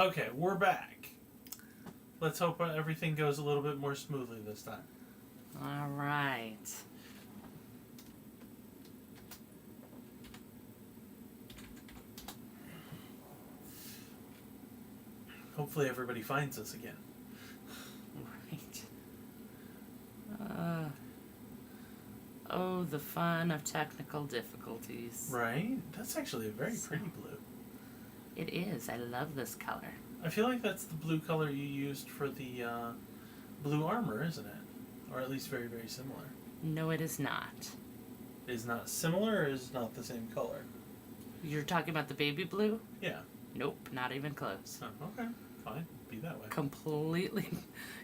Okay, we're back. Let's hope everything goes a little bit more smoothly this time. All right. Hopefully everybody finds us again. Right. Oh, the fun of technical difficulties. Right? That's actually a very pretty blue. It is. I love this color. I feel like that's the blue color you used for the blue armor, isn't it? Or at least very, very similar. No, it is not. It is not similar or is not the same color? You're talking about the baby blue? Yeah. Nope, not even close. Oh, okay. Fine. Be that way.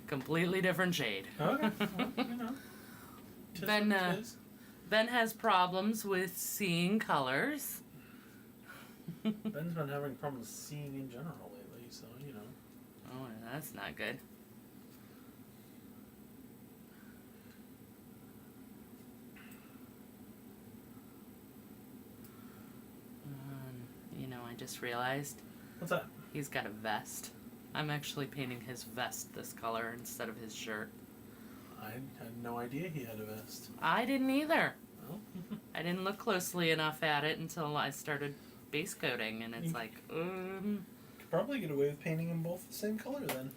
Completely different shade. Okay. Well, you know. Ben has problems with seeing colors. Ben's been having problems seeing in general lately, so, you know. Oh, that's not good. You know, I just realized. What's that? He's got a vest. I'm actually painting his vest this color instead of his shirt. I had no idea he had a vest. I didn't either. Well. I didn't look closely enough at it until I started base coating, and it's like, Could probably get away with painting them both the same color then.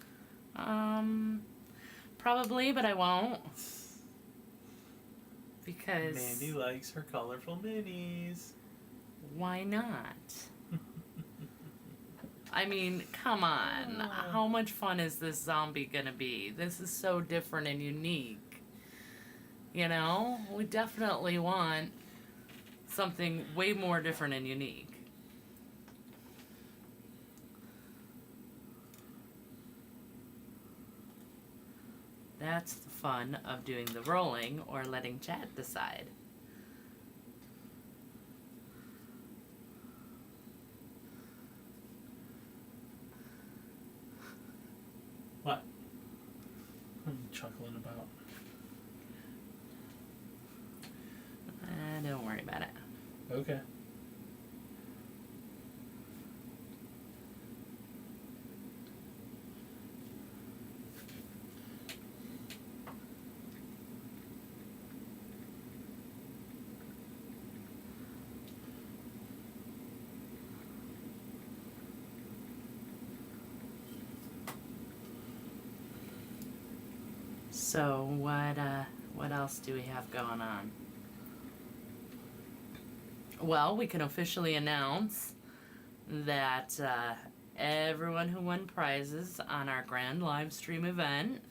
Probably, but I won't. Because... Mandy likes her colorful minis. Why not? I mean, come on. How much fun is this zombie gonna be? This is so different and unique. You know? We definitely want something way more different and unique. That's the fun of doing the rolling or letting Chad decide. What? I'm chuckling about. Don't worry about it. Okay. So what else do we have going on? Well, we can officially announce that everyone who won prizes on our grand live stream event,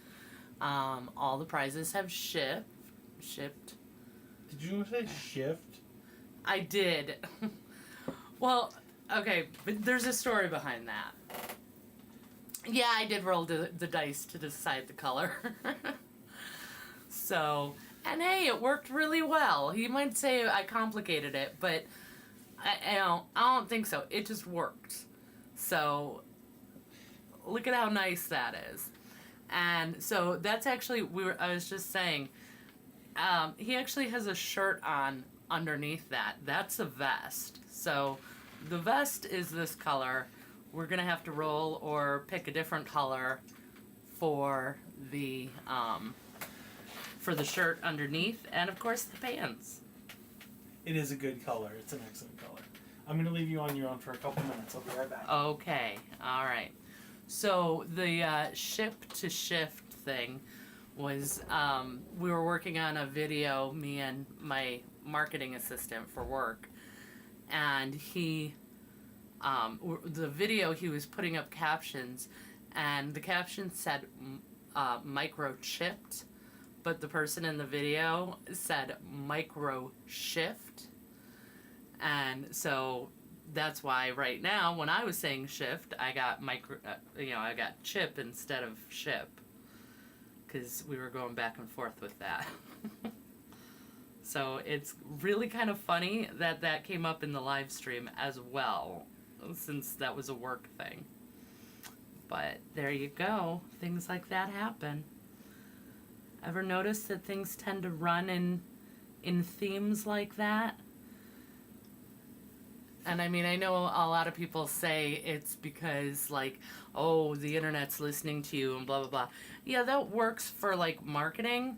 all the prizes have shipped. Did you say shift? I did. Well, okay, but there's a story behind that. Yeah, I did roll the dice to decide the color. So, and hey, it worked really well. You might say I complicated it, but I don't think so. It just worked. So, look at how nice that is. And so that's actually, I was just saying, he actually has a shirt on underneath that. That's a vest. So, the vest is this color. We're going to have to roll or pick a different color for the shirt underneath, and of course the pants. It is a good color. It's an excellent color. I'm going to leave you on your own for a couple minutes. I'll be right back. Okay, all right. So the ship to shift thing was we were working on a video, me and my marketing assistant for work, and he the video he was putting up captions, and the caption said microchipped, but the person in the video said micro shift. And so that's why right now when I was saying shift, I got I got chip instead of ship, because we were going back and forth with that. So it's really kind of funny that that came up in the live stream as well, since that was a work thing. But there you go. Things like that happen. Ever notice that things tend to run in themes like that? And I mean, I know a lot of people say it's because, like, oh, the internet's listening to you and blah, blah, blah. Yeah, that works for, like, marketing,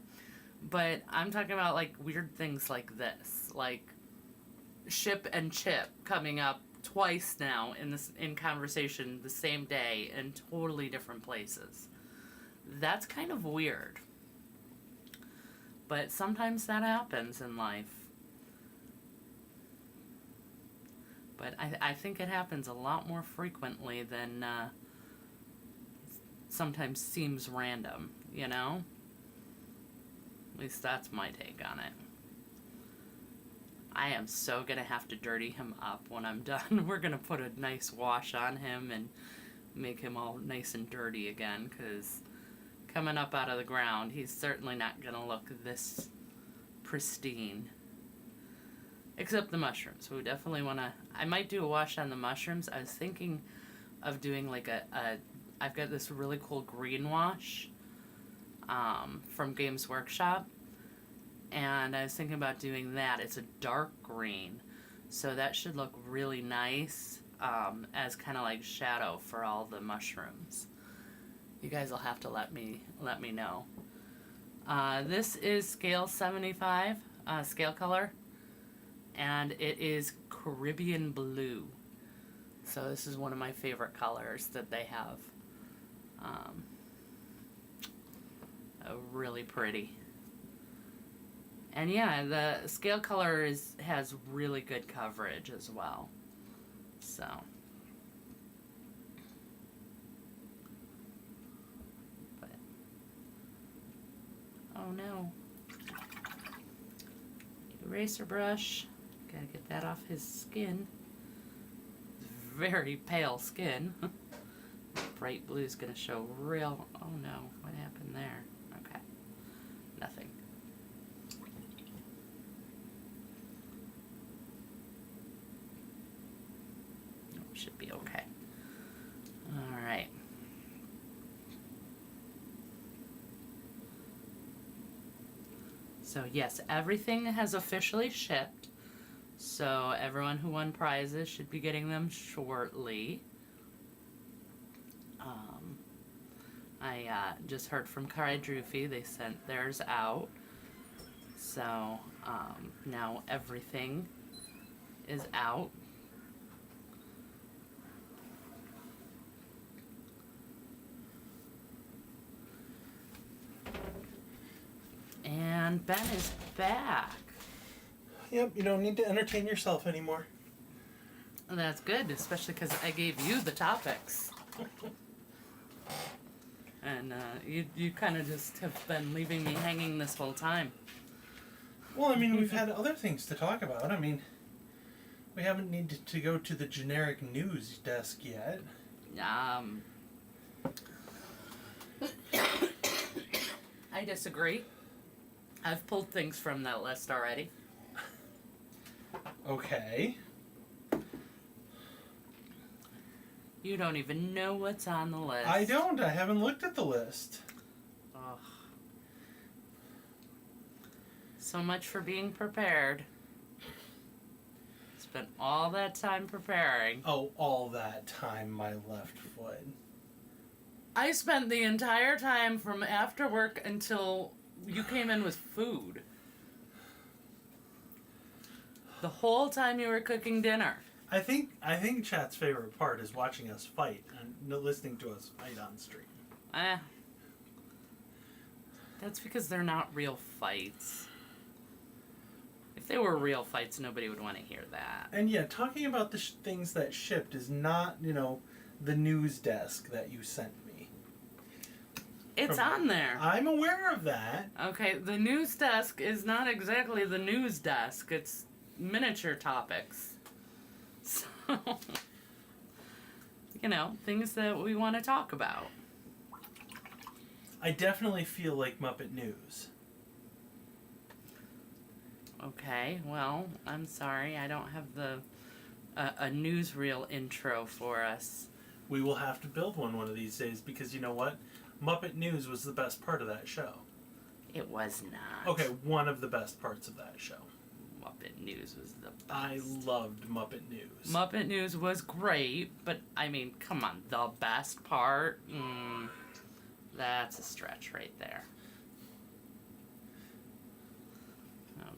but I'm talking about, like, weird things like this. Like, Ship and Chip coming up twice now in conversation the same day in totally different places. That's kind of weird. But sometimes that happens in life. But I think it happens a lot more frequently than sometimes seems random, you know? At least that's my take on it. I am so gonna have to dirty him up when I'm done. We're gonna put a nice wash on him and make him all nice and dirty again, because coming up out of the ground, he's certainly not gonna look this pristine. Except the mushrooms. We definitely want to... I might do a wash on the mushrooms. I was thinking of doing like I've got this really cool green wash from Games Workshop. And I was thinking about doing that. It's a dark green. So that should look really nice as kind of like shadow for all the mushrooms. You guys will have to let me know. This is scale 75, scale color. And it is Caribbean blue. So this is one of my favorite colors that they have. Really pretty. And yeah, the scale color has really good coverage as well. So. But, oh no. Eraser brush. Gotta get that off his skin. Very pale skin. Bright blue's gonna show real... Oh no, what happened there? Okay. Nothing. Should be okay. Alright. So yes, everything has officially shipped. So everyone who won prizes should be getting them shortly. I just heard from Kai Droofy. They sent theirs out. So now everything is out. And Ben is back. Yep, you don't need to entertain yourself anymore. That's good, especially because I gave you the topics. And you kind of just have been leaving me hanging this whole time. Well, I mean, we've had other things to talk about. I mean, we haven't needed to go to the generic news desk yet. I disagree. I've pulled things from that list already. Okay. You don't even know what's on the list. I don't. I haven't looked at the list. Ugh. So much for being prepared. Spent all that time preparing. Oh, all that time, my left foot. I spent the entire time from after work until you came in with food. The whole time you were cooking dinner. I think chat's favorite part is watching us fight and listening to us fight on stream. That's because they're not real fights. If they were real fights, nobody would want to hear that. And yeah, talking about the things that shipped is not, the news desk that you sent me. It's on there. I'm aware of that. Okay, the news desk is not exactly the news desk. It's miniature topics. So, things that we want to talk about. I definitely feel like Muppet News. Okay, well, I'm sorry. I don't have a newsreel intro for us. We will have to build one of these days because you know what? Muppet News was the best part of that show. It was not. Okay, one of the best parts of that show. Muppet News was the best. I loved Muppet News. Muppet News was great, but I mean, come on, the best part? That's a stretch right there.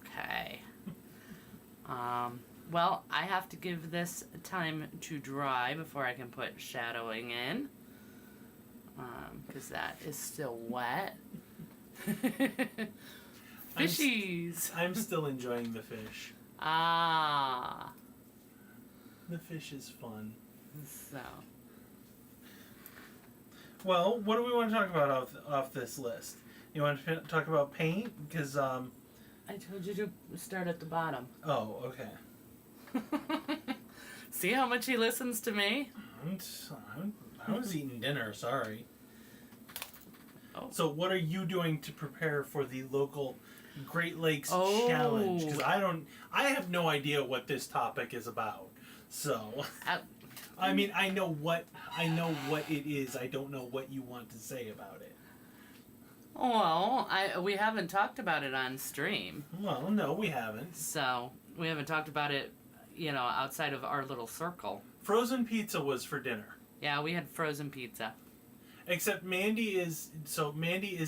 Okay. Well, I have to give this time to dry before I can put shadowing in. Because that is still wet. Fishies! I'm still enjoying the fish. Ah. The fish is fun. So. Well, what do we want to talk about off this list? You want to talk about paint? Because, I told you to start at the bottom. Oh, okay. See how much he listens to me? I was eating dinner, sorry. Oh. So what are you doing to prepare for the local Great Lakes Challenge? Because I have no idea what this topic is about. So, I mean, I know what it is. I don't know what you want to say about it. Well, we haven't talked about it on stream. Well, no, we haven't. So, we haven't talked about it, outside of our little circle. Frozen pizza was for dinner. Yeah, we had frozen pizza. Except Mandy is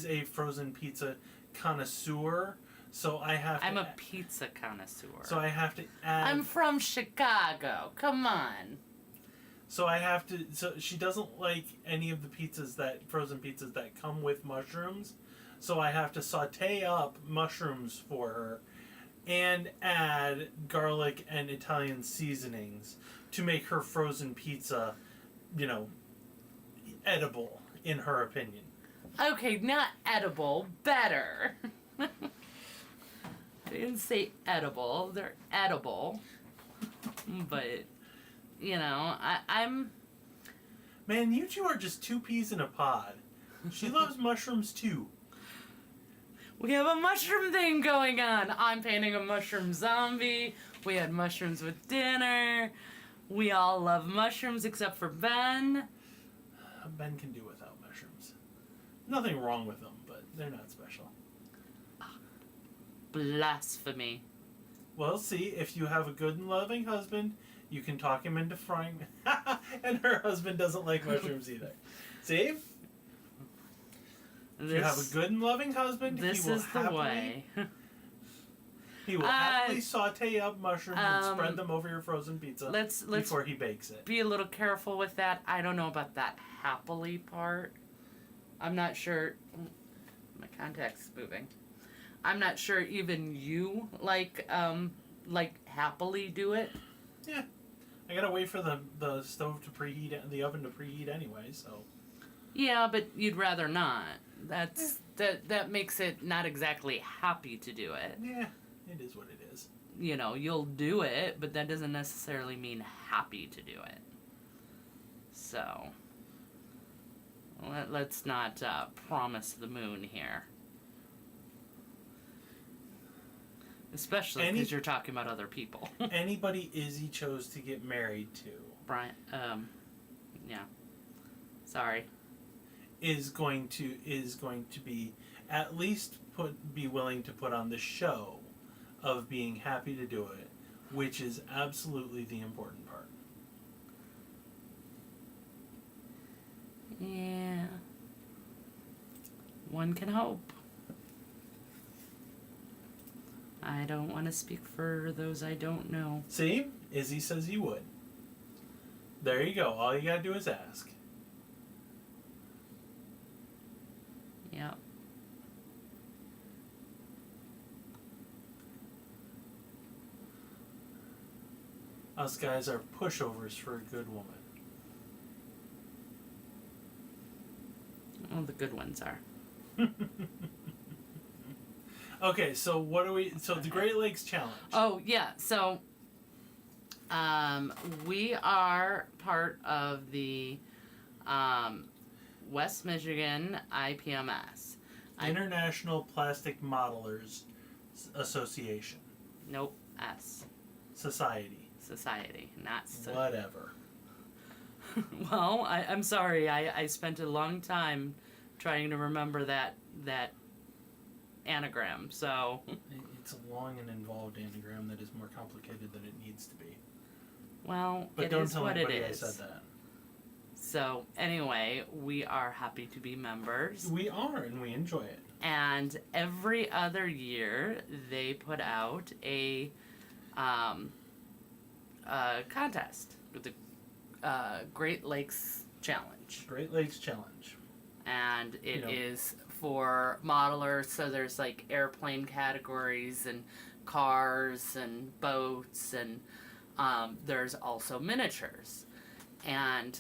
a frozen pizza connoisseur, so I have to... I'm a pizza connoisseur. So I have to add... I'm from Chicago. Come on. So I have to... So she doesn't like any of the frozen pizzas that come with mushrooms, so I have to saute up mushrooms for her and add garlic and Italian seasonings to make her frozen pizza, edible, in her opinion. Okay, not edible, better. I didn't say edible, they're edible. But, I'm... Man, you two are just two peas in a pod. She loves mushrooms too. We have a mushroom thing going on. I'm painting a mushroom zombie. We had mushrooms with dinner. We all love mushrooms except for Ben. Ben can do without mushrooms. Nothing wrong with them, but they're not special. Blasphemy. Well, see, if you have a good and loving husband, you can talk him into frying. And her husband doesn't like mushrooms either. See? If you have a good and loving husband, this is the way. He will happily saute up mushrooms and spread them over your frozen pizza before he bakes it. Be a little careful with that. I don't know about that happily part. I'm not sure. My contact's moving. I'm not sure even you like happily do it. Yeah. I gotta wait for the stove to preheat and the oven to preheat anyway, so. Yeah, but you'd rather not. That makes it not exactly happy to do it. Yeah, it is what it is. You'll do it, but that doesn't necessarily mean happy to do it. So, let's not promise the moon here. Especially because you're talking about other people. Anybody Izzy chose to get married to. Brian, yeah. Sorry. Is going to be at least be willing to put on the show of being happy to do it, which is absolutely the important part. Yeah. One can hope. I don't want to speak for those I don't know. See? Izzy says he would. There you go. All you gotta do is ask. Yep. Us guys are pushovers for a good woman. Well, the good ones are. Okay, so the Great Lakes Challenge. Oh, yeah. So, we are part of the West Michigan IPMS. International Plastic Modelers Association. Nope, S. Society, not whatever. Well, I'm sorry. I spent a long time trying to remember that anagram. So It's a long and involved anagram that is more complicated than it needs to be. Well, But it don't is tell what anybody it I is. said that. So, anyway, we are happy to be members. We are, and we enjoy it. And every other year, they put out a contest with the Great Lakes Challenge. Great Lakes Challenge. And it is for modelers, so there's like airplane categories and cars and boats, and there's also miniatures. And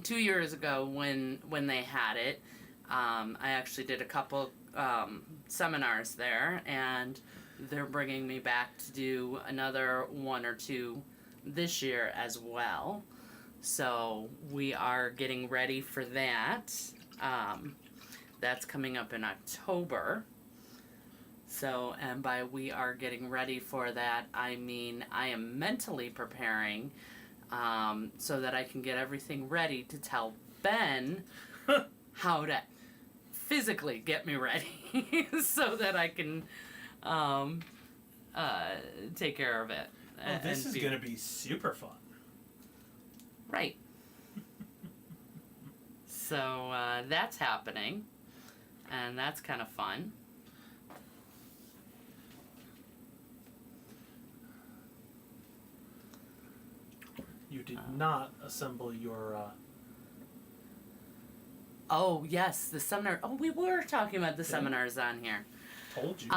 2 years ago when they had it, I actually did a couple seminars there, and they're bringing me back to do another 1 or 2 this year as well. So we are getting ready for that. That's coming up in October. So, and by we are getting ready for that, I mean I am mentally preparing so that I can get everything ready to tell Ben how to physically get me ready so that I can take care of it. Oh, this is going to be super fun. Right. So that's happening, and that's kind of fun. You did not assemble your... Oh, yes, the seminar. Oh, we were talking about the seminars on here. Told you.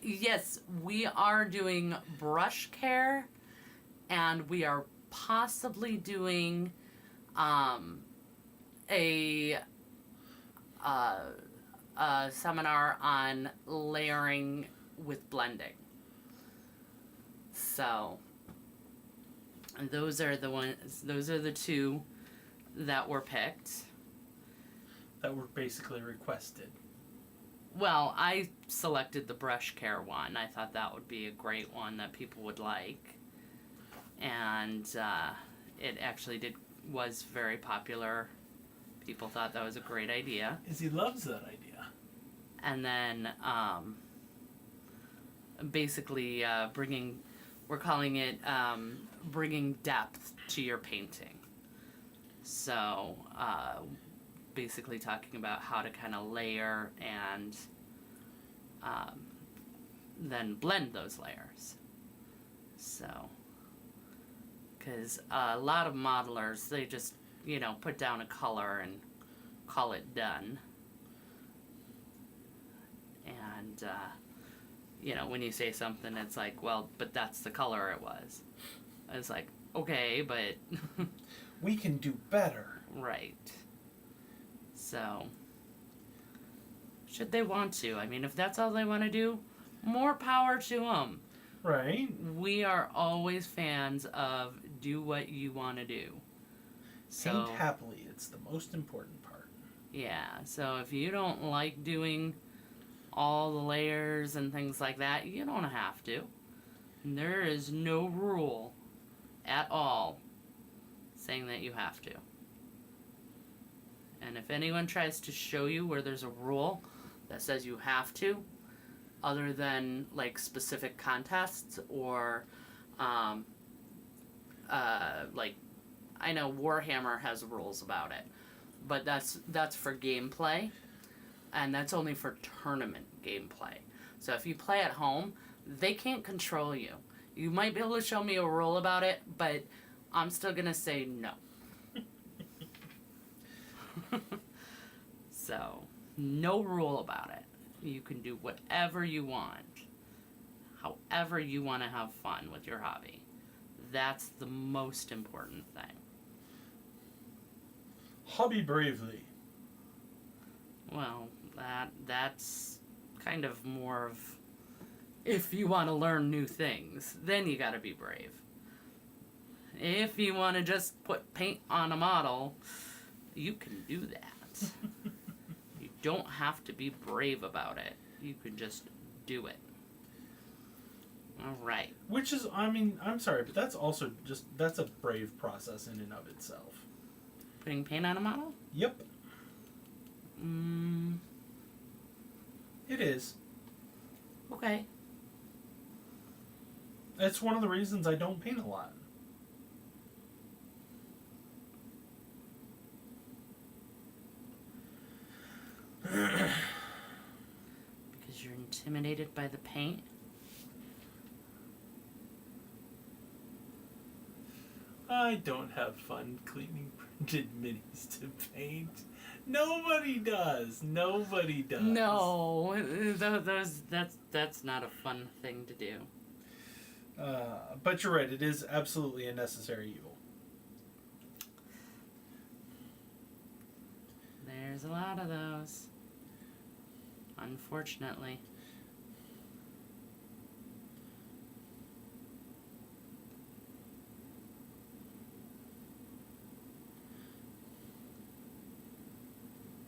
Yes, we are doing brush care, and we are possibly doing a seminar on layering with blending. So, and those are the ones. Those are the 2 that were picked. That were basically requested. Well, I selected the brush care one. I thought that would be a great one that people would like. And it actually was very popular. People thought that was a great idea. Izzy loves that idea. And then basically we're calling it bringing depth to your painting. So basically talking about how to kind of layer and then blend those layers. So, because a lot of modelers, they just, put down a color and call it done. And, when you say something, it's like, well, but that's the color it was. It's like, okay, but... we can do better. Right. So, should they want to? I mean, if that's all they want to do, more power to them. Right. We are always fans of do what you want to do. Paint happily. It's the most important part. Yeah. So if you don't like doing all the layers and things like that, you don't have to. There is no rule at all saying that you have to. And if anyone tries to show you where there's a rule that says you have to, other than like specific contests or like I know Warhammer has rules about it, but that's for gameplay, and that's only for tournament gameplay. So if you play at home, they can't control you. You might be able to show me a rule about it, but I'm still gonna say no. So, no rule about it. You can do whatever you want. However you want to have fun with your hobby. That's the most important thing. Hobby bravely. Well, that's kind of more of if you want to learn new things, then you gotta be brave. If you want to just put paint on a model, you can do that. You don't have to be brave about it. You can just do it. All right. Which is, I mean, I'm sorry, but that's also that's a brave process in and of itself. Putting paint on a model? Yep. Mm. It is. Okay. It's one of the reasons I don't paint a lot. Because you're intimidated by the paint? I don't have fun cleaning printed minis to paint. Nobody does. Nobody does. No, that's not a fun thing to do. But you're right. It is absolutely a necessary evil. There's a lot of those. Unfortunately.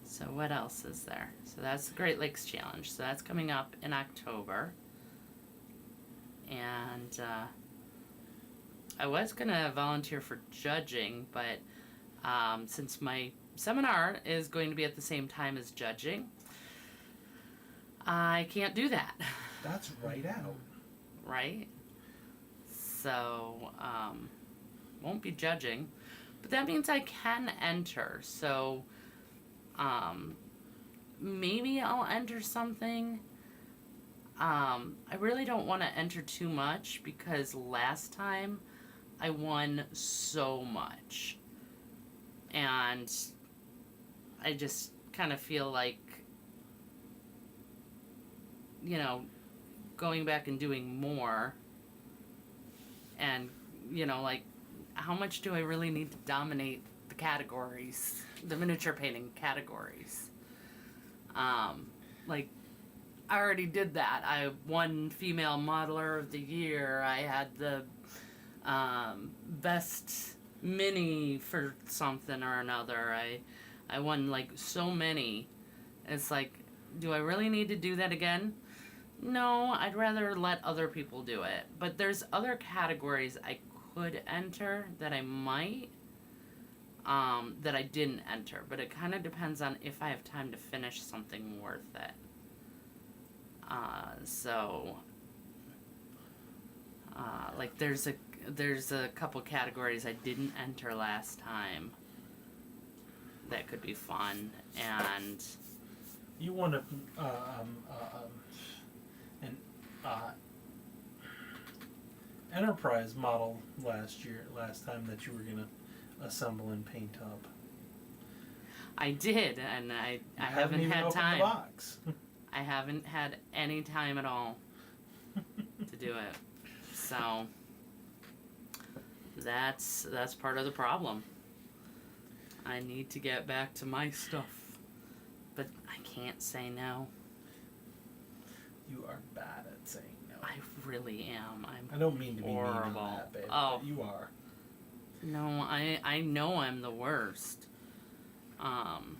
So what else is there? So that's the Great Lakes Challenge. So that's coming up in October. And I was going to volunteer for judging, but since my seminar is going to be at the same time as judging, I can't do that. That's right out. Right? So, won't be judging. But that means I can enter. So, maybe I'll enter something. I really don't want to enter too much because last time I won so much. And I just kind of feel like, you know, going back and doing more. And, you know, like, how much do I really need to dominate the categories, the miniature painting categories? Like, I already did that. I won Female Modeler of the Year. I had the best mini for something or another. I won, like, so many. It's like, do I really need to do that again? No, I'd rather let other people do it. But there's other categories I could enter that I might, that I didn't enter. But it kind of depends on if I have time to finish something worth it. Like there's a couple categories I didn't enter last time that could be fun, and You won an enterprise model last time that you were gonna assemble and paint up. I did, and I haven't even had opened time. The box. I haven't had any time at all to do it. So that's part of the problem. I need to get back to my stuff. But I can't say no. You are bad at saying no. I really am. I don't mean to be horrible. mean on that, babe, Oh. but you are. No, I know I'm the worst. And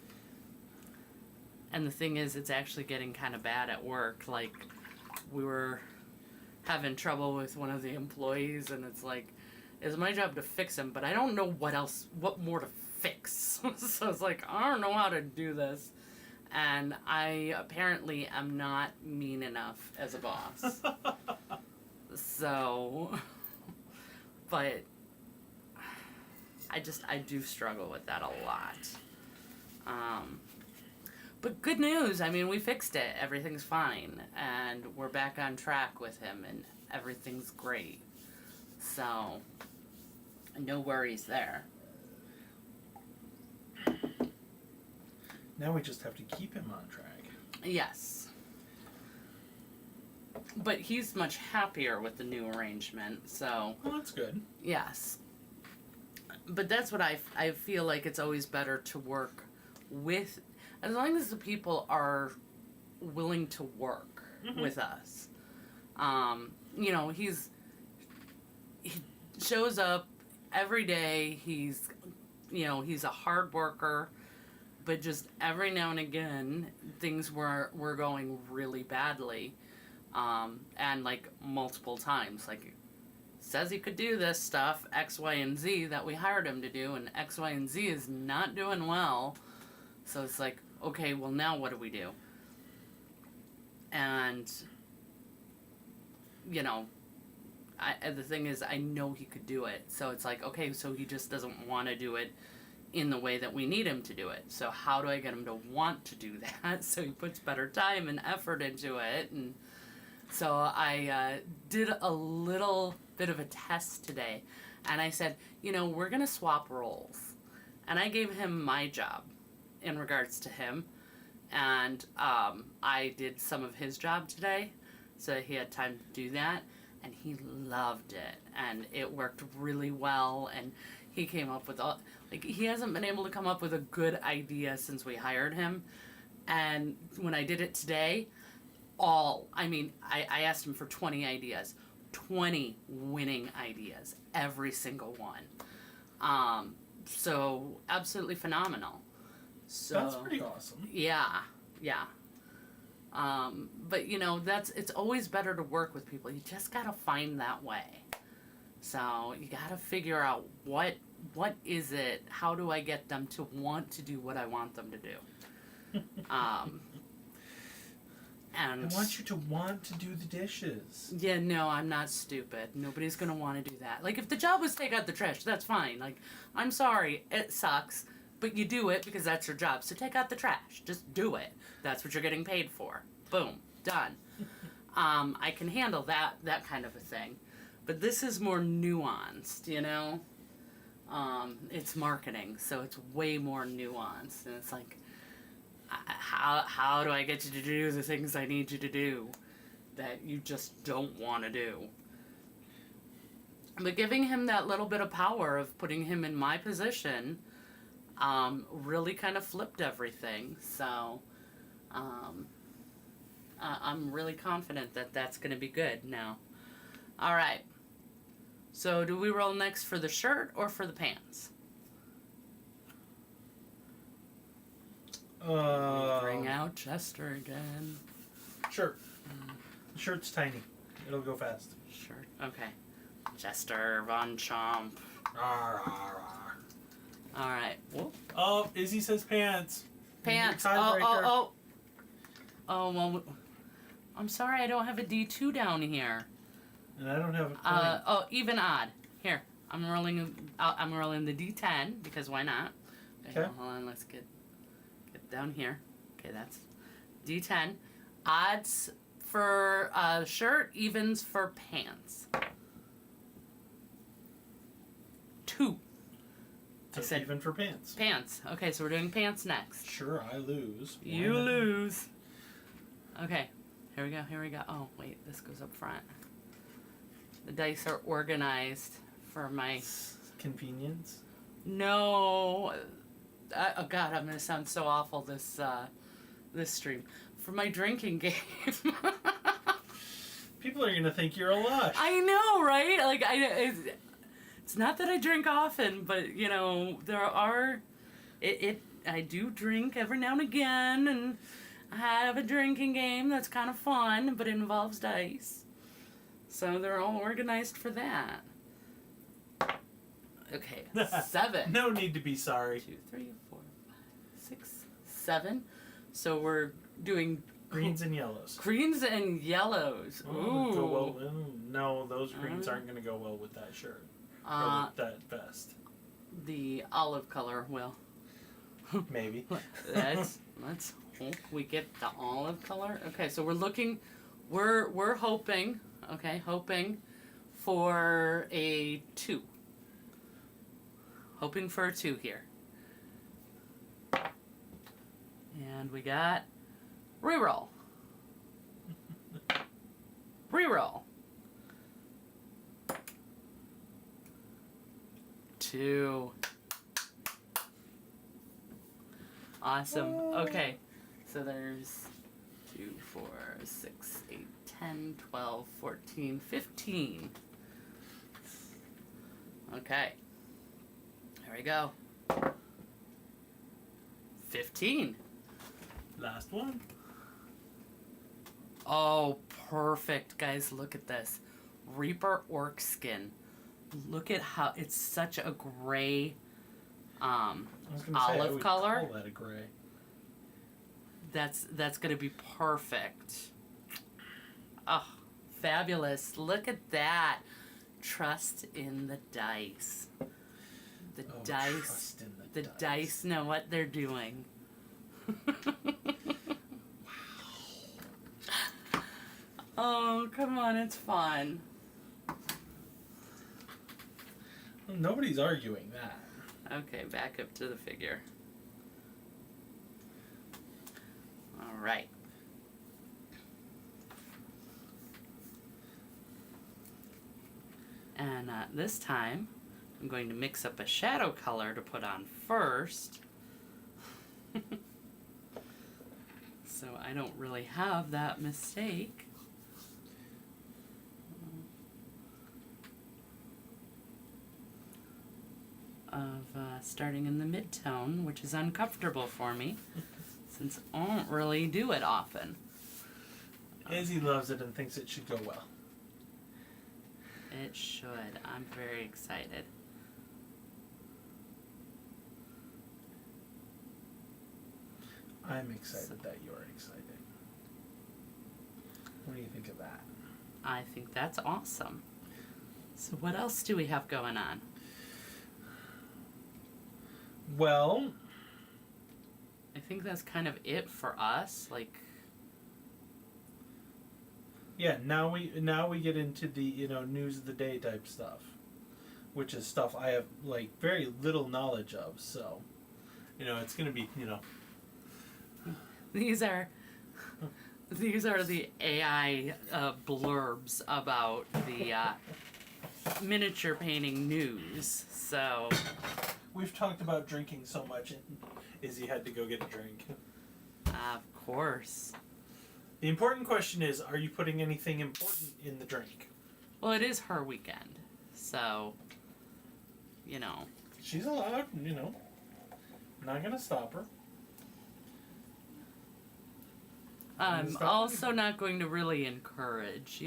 the thing is, it's actually getting kind of bad at work. Like, we were having trouble with one of the employees, and it's like, it's my job to fix him, but I don't know what more to fix. So it's like, I don't know how to do this. And I apparently am not mean enough as a boss. So, but I do struggle with that a lot. But good news, I mean, we fixed it. Everything's fine. And we're back on track with him, and everything's great. So, no worries there. Now we just have to keep him on track. Yes. But he's much happier with the new arrangement, so... Well, that's good. Yes. But that's what I feel like it's always better to work with... As long as the people are willing to work with us. You know, he shows up every day. He's a hard worker. But just every now and again, things were going really badly. And like multiple times. Like, says he could do this stuff, X, Y, and Z, that we hired him to do, and X, Y, and Z is not doing well. So it's like, okay, well now what do we do? And, you know, the thing is, I know he could do it. So it's like, okay, so he just doesn't want to do it in the way that we need him to do it. So how do I get him to want to do that? So he puts better time and effort into it. And so I did a little bit of a test today. And I said, we're going to swap roles. And I gave him my job in regards to him. And I did some of his job today. So he had time to do that. And he loved it. And it worked really well. And he came up with he hasn't been able to come up with a good idea since we hired him. And when I did it today, I asked him for 20 ideas. 20 winning ideas. Every single one. So absolutely phenomenal. So that's pretty awesome. Yeah. But it's always better to work with people. You just gotta find that way. So you gotta figure out what is it? How do I get them to want to do what I want them to do? And I want you to want to do the dishes. Yeah, no, I'm not stupid. Nobody's gonna want to do that. Like, if the job was take out the trash, that's fine. Like, I'm sorry, it sucks, but you do it because that's your job. So take out the trash. Just do it. That's what you're getting paid for. Boom, done. I can handle that kind of a thing, but this is more nuanced, It's marketing, so it's way more nuanced, and it's like, how do I get you to do the things I need you to do that you just don't want to do? But giving him that little bit of power of putting him in my position really kind of flipped everything. So I'm really confident that that's going to be good now. All right. So do we roll next for the shirt or for the pants? Bring out Chester again. Shirt. The shirt's tiny. It'll go fast. Shirt. Okay. Chester Von Chomp. All right. Whoop. Oh, Izzy says pants. Pants. Oh, well, I'm sorry I don't have a D2 down here. And I don't have a point. Even odd. Here, I'm rolling the D10 because why not? Okay. Hold on, let's get down here. Okay, that's D10. Odds for shirt, evens for pants. 2. So I said even for pants. Pants. Okay, so we're doing pants next. Sure, I lose. You lose. Okay, here we go. Oh, wait, this goes up front. The dice are organized for my... Convenience? No. Oh, God, I'm going to sound so awful this stream. For my drinking game. People are going to think you're a lush. I know, right? Like, it's not that I drink often, but, there are... I do drink every now and again, and I have a drinking game that's kind of fun, but it involves dice. So they're all organized for that. Okay, 7. No need to be sorry. 2, 3, 4, 5, 6, 7. So we're doing greens and yellows. Greens and yellows. Ooh. Go well. No, those greens aren't going to go well with that shirt. Or with that vest. The olive color will. Maybe. Let's hope we get the olive color. Okay, so we're hoping. Okay, hoping for a 2. Hoping for a 2 here. And we got reroll. Reroll. 2. Awesome. Okay, so there's 2, 4, 6, 8, 10, 12, 14, 15. Okay. There we go. 15. Last one. Oh, perfect. Guys, look at this. Reaper Orc skin. Look at how it's such a gray olive color. Call that a gray. That's going to be perfect. Oh, fabulous. Look at that. trust in the dice. The Trust in the dice know what they're doing. Oh, come on, it's fun. Well, nobody's arguing that. Okay, back up to the figure. All right. And this time, I'm going to mix up a shadow color to put on first. So I don't really have that mistake. Of starting in the mid-tone, which is uncomfortable for me, since I don't really do it often. Izzy loves it and thinks it should go well. It should. I'm very excited. I'm excited that you're excited. What do you think of that? I think that's awesome. So what else do we have going on? Well, I think that's kind of it for us. Like, yeah. Now we get into the news of the day type stuff, which is stuff I have like very little knowledge of. So, it's gonna be these are the AI blurbs about the miniature painting news. So. We've talked about drinking so much, and Izzy had to go get a drink. Of course. The important question is, are you putting anything important in the drink? Well, it is her weekend, so, She's allowed, Not gonna stop her. I'm also not going to really encourage,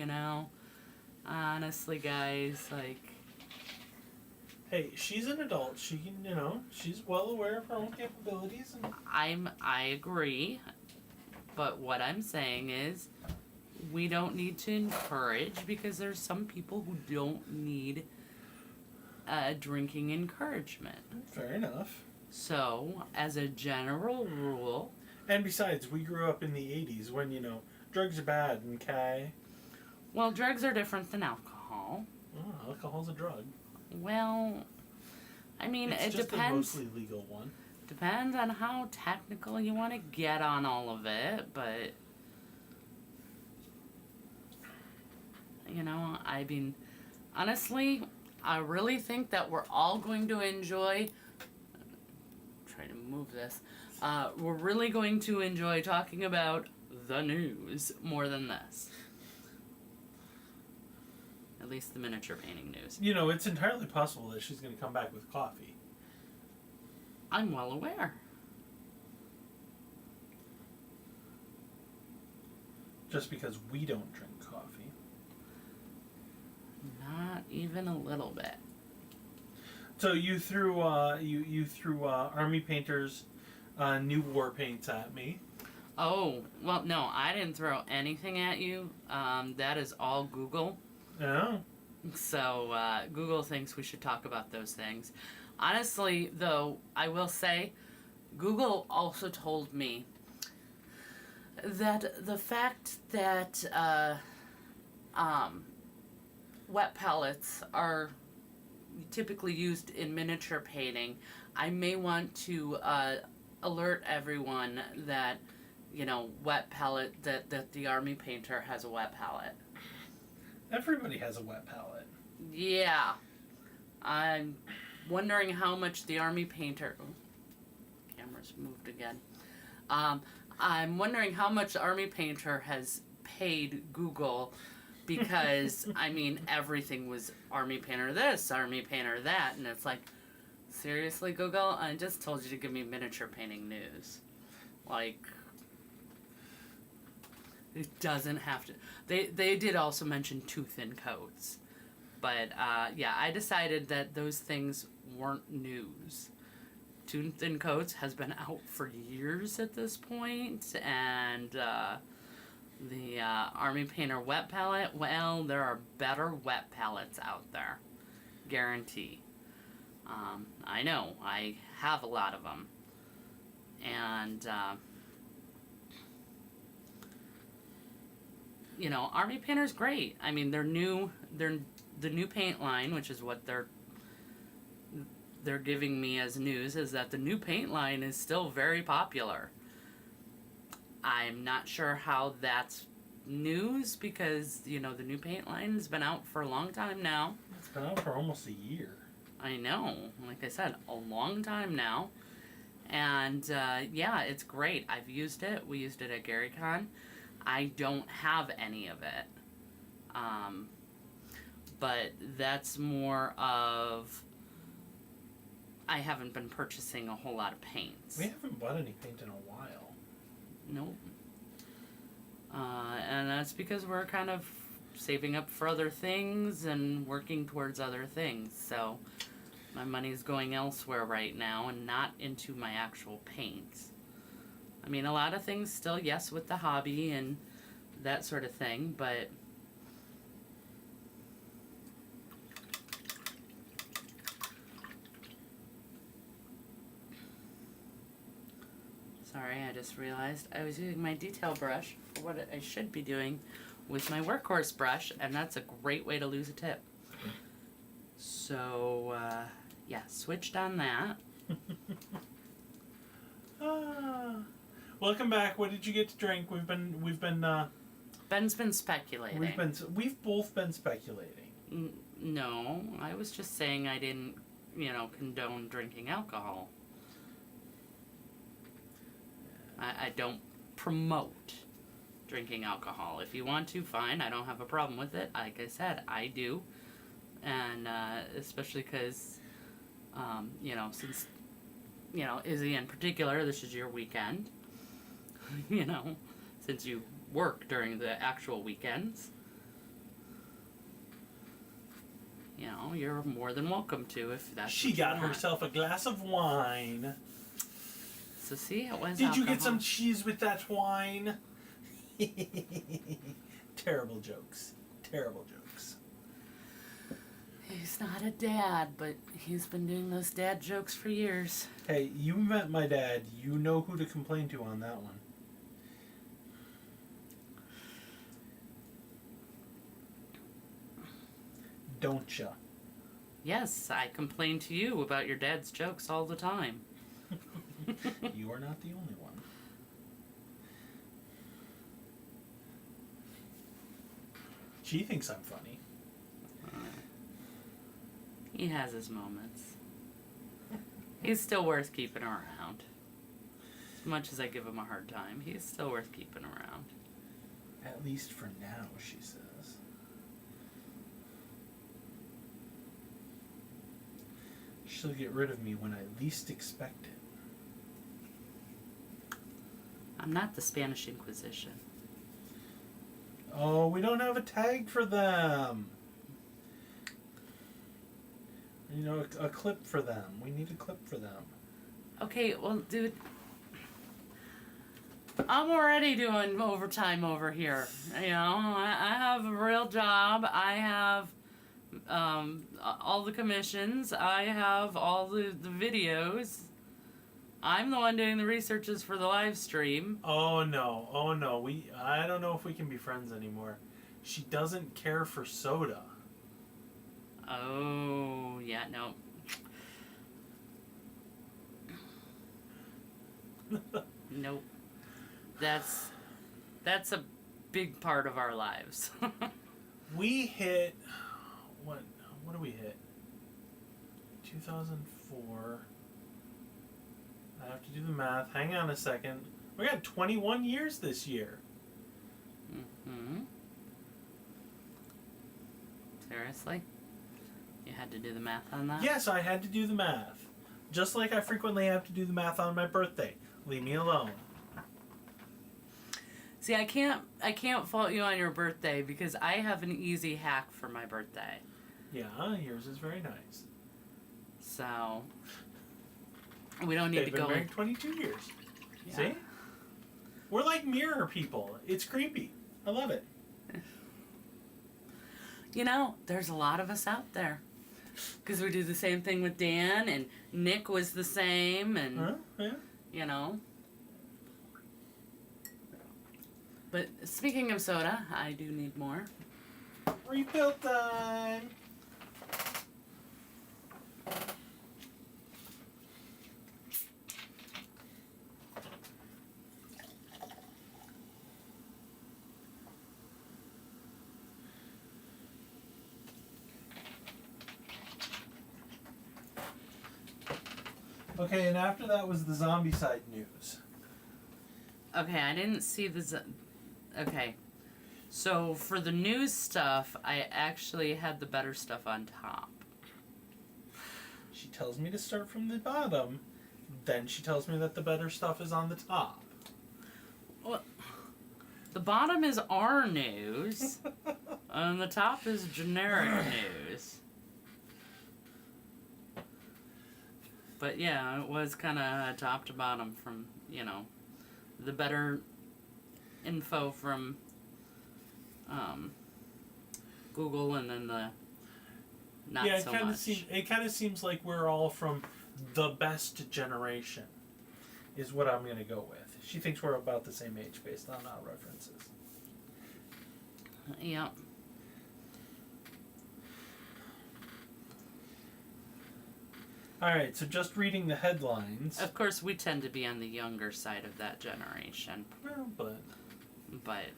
Honestly, guys, like... Hey, she's an adult. She can, she's well aware of her own capabilities. And I agree, but what I'm saying is, we don't need to encourage because there's some people who don't need drinking encouragement. Fair enough. So, as a general rule... And besides, we grew up in the 80s when, drugs are bad, okay? Well, drugs are different than alcohol. Oh, alcohol's a drug. Well, I mean, it's it just depends. A mostly legal one. Depends on how technical you want to get on all of it, but I mean, honestly, I really think that we're all going to enjoy. Try to move this. We're really going to enjoy talking about the news more than this. At least the miniature painting news. It's entirely possible that she's going to come back with coffee. I'm well aware. Just because we don't drink coffee. Not even a little bit. So you threw Army Painter's new war paints at me. Oh, well, no, I didn't throw anything at you. That is all Google. Oh. So Google thinks we should talk about those things. Honestly, though, I will say, Google also told me that the fact that wet palettes are typically used in miniature painting, I may want to alert everyone that, wet palette, that the Army Painter has a wet palette. Everybody has a wet palette. Yeah. I'm wondering how much the Army Painter... Oh, camera's moved again. I'm wondering how much the Army Painter has paid Google because, I mean, everything was Army Painter this, Army Painter that, and it's like, seriously, Google? I just told you to give me miniature painting news. Like... It doesn't have to... They did also mention too-thin coats. But, yeah, I decided that those things weren't news. Too-thin coats has been out for years at this point, and The Army Painter wet palette, well, there are better wet palettes out there. Guarantee. I know, I have a lot of them. And, you know, Army Painter's great. I mean, they're the new paint line, which is what they're giving me as news, is that the new paint line is still very popular. I'm not sure how that's news because, you know, the new paint line has been out for a long time now. It's been out for almost a year. I know. Like I said, a long time now. And, yeah, it's great. I've used it. We used it at GaryCon. I don't have any of it. But that's more of... I haven't been purchasing a whole lot of paints. We haven't bought any paint in a while. Nope. And that's because we're kind of saving up for other things and working towards other things. So my money's going elsewhere right now and not into my actual paints. I mean, a lot of things still, yes, with the hobby and that sort of thing, but sorry, I just realized I was using my detail brush for what I should be doing with my workhorse brush, and that's a great way to lose a tip. So, yeah, switched on that. Welcome back. What did you get to drink? We've been Ben's been speculating. We've both been speculating. No, I was just saying I didn't, you know, condone drinking alcohol. I don't promote drinking alcohol. If you want to, fine. I don't have a problem with it. Like I said, I do. And especially because, you know, since, you know, Izzy in particular, this is your weekend. You know, since you work during the actual weekends. You know, you're more than welcome to if that's She what you got want. herself a glass of wine. So see, it was Did you get alcohol. some cheese with that wine? Terrible jokes. Terrible jokes. He's not a dad, but he's been doing those dad jokes for years. Hey, you met my dad. You know who to complain to on that one. Don't ya? Yes, I complain to you about your dad's jokes all the time. You are not the only one. She thinks I'm funny. He has his moments. He's still worth keeping around. As much as I give him a hard time, he's still worth keeping around. At least for now, she says. She'll get rid of me when I least expect it. I'm not the Spanish Inquisition. Oh, we don't have a tag for them. You know, a clip for them. We need a clip for them. Okay, well, dude, I'm already doing overtime over here. You know, I have a real job. I have all the commissions. I have all the videos. I'm the one doing the researches for the live stream. Oh no. I don't know if we can be friends anymore. She doesn't care for soda. Oh, yeah, no. Nope. That's a big part of our lives. We hit what do we hit? 2004. I have to do the math. Hang on a second. We got 21 years this year. Mm-hmm. Seriously? You had to do the math on that? Yes, I had to do the math. Just like I frequently have to do the math on my birthday. Leave me alone. See, I can't fault you on your birthday because I have an easy hack for my birthday. Yeah, yours is very nice. So we don't need They've to been go married 22 years. Yeah. See? We're like mirror people. It's creepy. I love it. You know, there's a lot of us out there. Because we do the same thing with Dan, and Nick was the same, and, Yeah. you know. But speaking of soda, I do need more. Refill time! Okay, and after that was the zombie side news. Okay, I didn't see the... Okay. So, for the news stuff, I actually had the better stuff on top. She tells me to start from the bottom, then she tells me that the better stuff is on the top. Well, the bottom is our news, and the top is generic news. But yeah, it was kind of top to bottom from, you know, the better info from Google, and then the not yeah, so much. It kind of seems like we're all from the best generation, is what I'm going to go with. She thinks we're about the same age based on our references. Yeah. Alright, so just reading the headlines. Of course, we tend to be on the younger side of that generation. Well, but...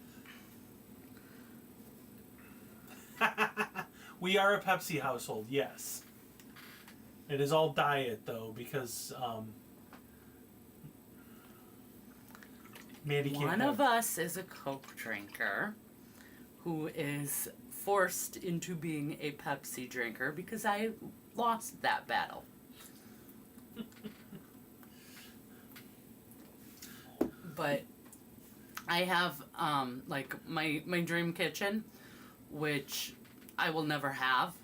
we are a Pepsi household, yes. It is all diet, though, because, Mandy can't One have... of us is a Coke drinker who is forced into being a Pepsi drinker because I lost that battle. But I have like my dream kitchen, which I will never have.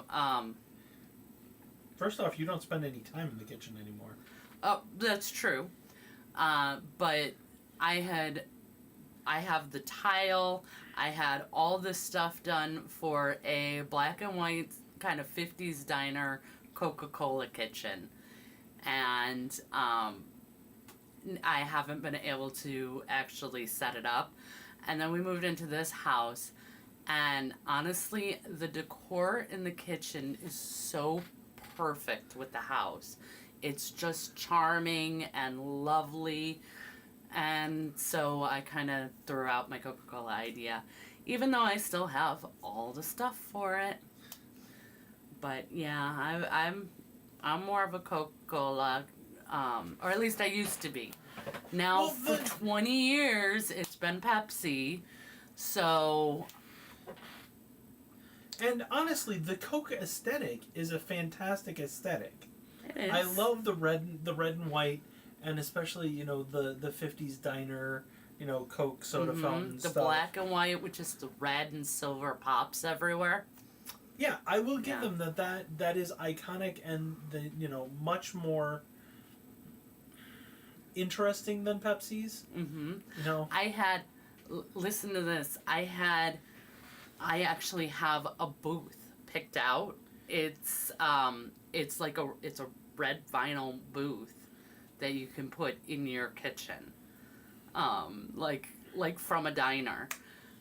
First off, you don't spend any time in the kitchen anymore. Oh, that's true. But I have the tile. I had all this stuff done for a black and white kind of 50s diner Coca-Cola kitchen. And I haven't been able to actually set it up. And then we moved into this house. And honestly, the decor in the kitchen is so perfect with the house. It's just charming and lovely. And so I kind of threw out my Coca-Cola idea, even though I still have all the stuff for it. But yeah, I'm more of a Coca-Cola, or at least I used to be. Now for 20 years it's been Pepsi, so. And honestly, the Coca aesthetic is a fantastic aesthetic. It is. I love the red and white, and especially, you know, the 50s diner, you know, Coke soda fountain the stuff. The black and white with just the red and silver pops everywhere. Yeah, I will give them that is iconic and the, you know, much more interesting than Pepsi's. Mm-hmm. You know, listen to this. I actually have a booth picked out. It's like a red vinyl booth that you can put in your kitchen, like from a diner,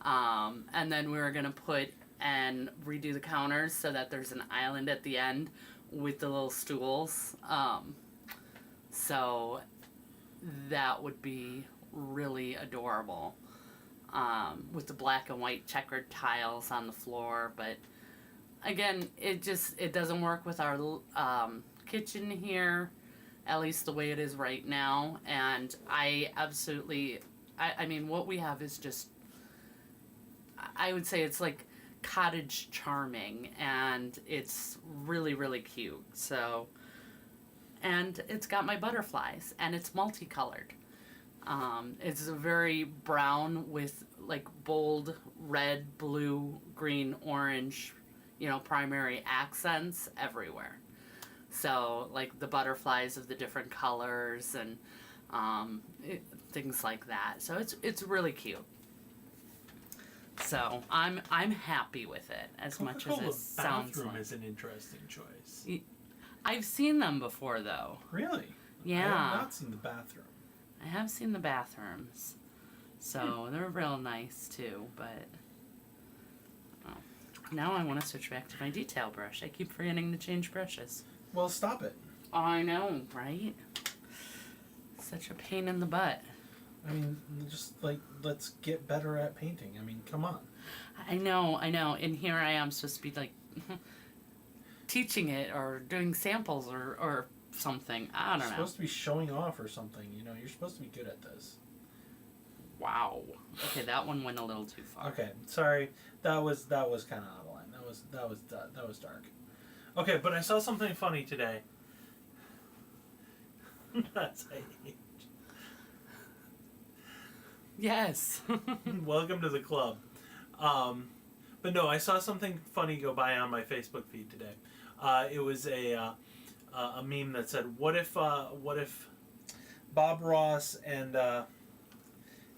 and then we're gonna put and redo the counters so that there's an island at the end with the little stools. So that would be really adorable. With the black and white checkered tiles on the floor, but again, it doesn't work with our kitchen here, at least the way it is right now. And I mean, what we have is just, I would say it's like cottage charming, and it's really, really cute. So, and it's got my butterflies, and it's multicolored. It's a very brown with like bold red, blue, green, orange, you know, primary accents everywhere. So like the butterflies of the different colors and things like that. So it's really cute. So I'm happy with it as much as it sounds bathroom like. is an interesting choice. I've seen them before though. Really? Yeah. I have not seen the bathroom. I have seen the bathrooms. So they're real nice too, but now I want to switch back to my detail brush. I keep forgetting to change brushes. Well, stop it. I know, right? Such a pain in the butt. I mean, just like, let's get better at painting. I mean, come on. I know. And here I am supposed to be like teaching it or doing samples or something. I don't know. You're supposed to be showing off or something. You know, you're supposed to be good at this. Wow. Okay, that one went a little too far. Okay, sorry. That was kind of out of line. That was dark. Okay, but I saw something funny today. That's age. Yes. Welcome to the club. But no, I saw something funny go by on my Facebook feed today. It was a meme that said, "What if Bob Ross and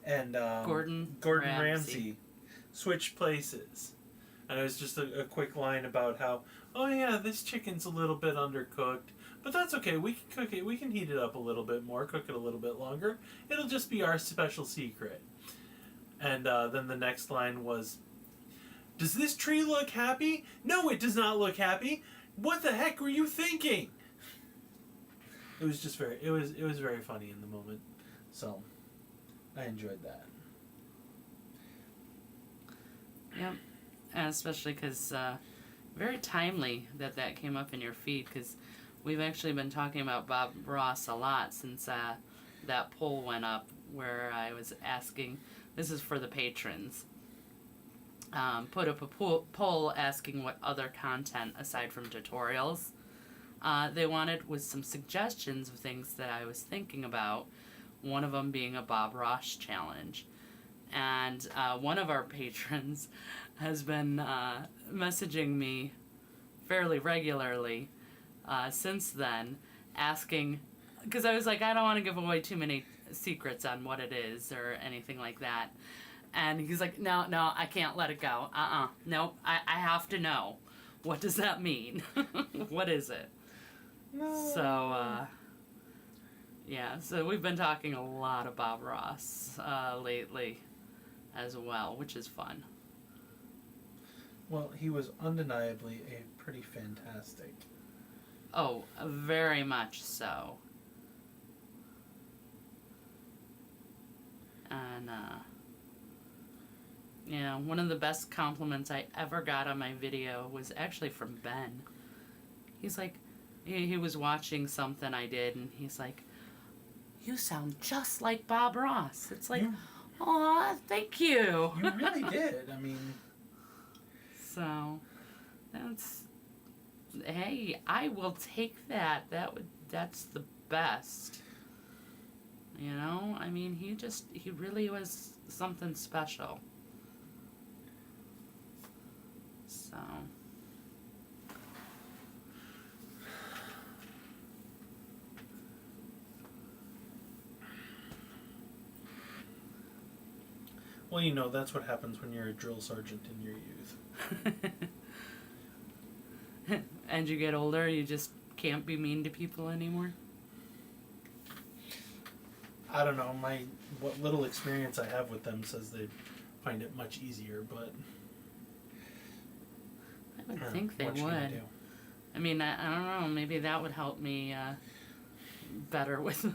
Gordon Ramsay switched places?" And it was just a quick line about how, oh yeah, this chicken's a little bit undercooked, but that's okay. We can cook it. We can heat it up a little bit more, cook it a little bit longer. It'll just be our special secret. And then the next line was, "Does this tree look happy? No, it does not look happy. What the heck were you thinking?" It was just it was very funny in the moment. So I enjoyed that. Yep. And especially because very timely that came up in your feed, because we've actually been talking about Bob Ross a lot since that poll went up where I was asking, this is for the patrons, put up a poll asking what other content aside from tutorials they wanted, with some suggestions of things that I was thinking about, one of them being a Bob Ross challenge. And one of our patrons has been messaging me fairly regularly since then, asking, because I was like, I don't want to give away too many secrets on what it is or anything like that. And he's like, no, I can't let it go. Nope, I have to know. What does that mean? What is it? No. So, yeah, so we've been talking a lot of Bob Ross lately as well, which is fun. Well, he was undeniably a pretty fantastic. Oh, very much so. And, yeah, one of the best compliments I ever got on my video was actually from Ben. He's like, he was watching something I did, and he's like, "You sound just like Bob Ross." It's like, aw, thank you. You really did. I mean, so hey, I will take that. That's the best. You know, I mean, he really was something special. So. well, you know, that's what happens when you're a drill sergeant in your youth. And you get older, you just can't be mean to people anymore? I don't know, what little experience I have with them says they find it much easier, but I would think they what you gonna would. do? I mean, I don't know, maybe that would help me better with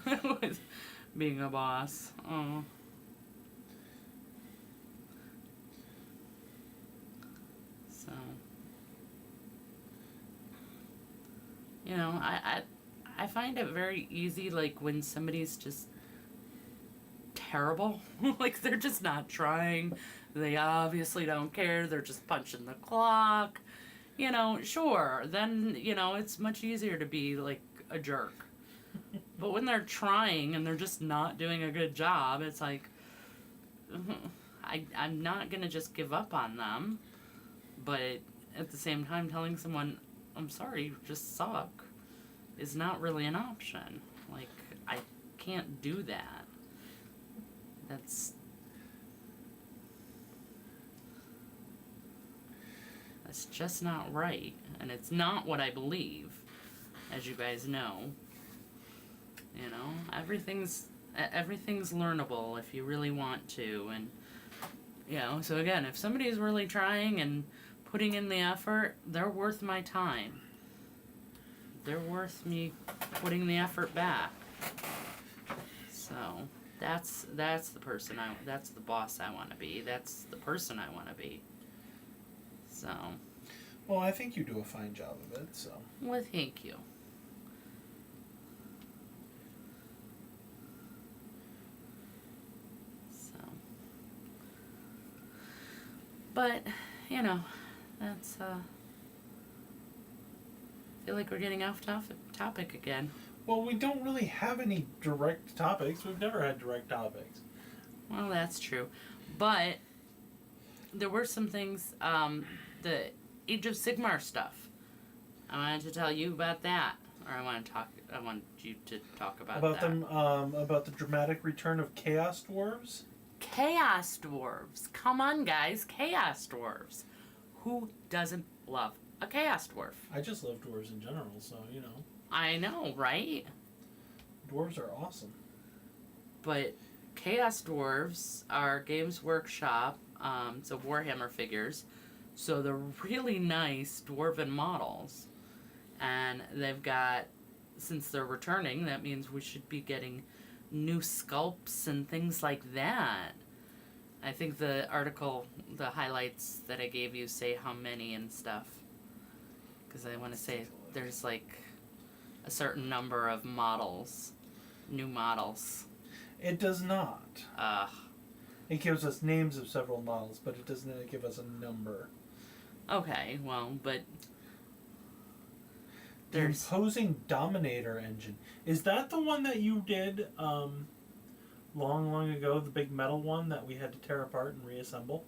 with being a boss. Oh. So, you know, I find it very easy, like, when somebody's just terrible. Like, they're just not trying. They obviously don't care. They're just punching the clock. You know, sure, then, you know, it's much easier to be, like, a jerk. But when they're trying and they're just not doing a good job, it's like, I'm not going to just give up on them. But at the same time, telling someone, I'm sorry, you just suck, is not really an option. Like, I can't do that. That's... It's just not right, and it's not what I believe, as you guys know. You know, everything's learnable if you really want to, and you know. So again, if somebody is really trying and putting in the effort, they're worth my time. They're worth me putting the effort back. So that's the person that's the boss I want to be. That's the person I want to be. So. Well, I think you do a fine job of it. So. Well, thank you. So. But you know, that's I feel like we're getting off topic again. Well, we don't really have any direct topics. We've never had direct topics. Well, that's true. But there were some things, the Age of Sigmar stuff. I wanted to tell you about that. Or I want you to talk about that. About the dramatic return of Chaos Dwarves? Chaos Dwarves. Come on, guys. Chaos Dwarves. Who doesn't love a Chaos Dwarf? I just love dwarves in general, so, you know. I know, right? Dwarves are awesome. But Chaos Dwarves are Games Workshop, so Warhammer figures. So they're really nice dwarven models. And they've got, since they're returning, that means we should be getting new sculpts and things like that. I think the article, the highlights that I gave you say how many and stuff. Because I want to say there's like a certain number of models, new models. It does not. Ugh. It gives us names of several models, but it doesn't give us a number. Okay, well, but The there's Imposing Dominator engine. Is that the one that you did long ago? The big metal one that we had to tear apart and reassemble?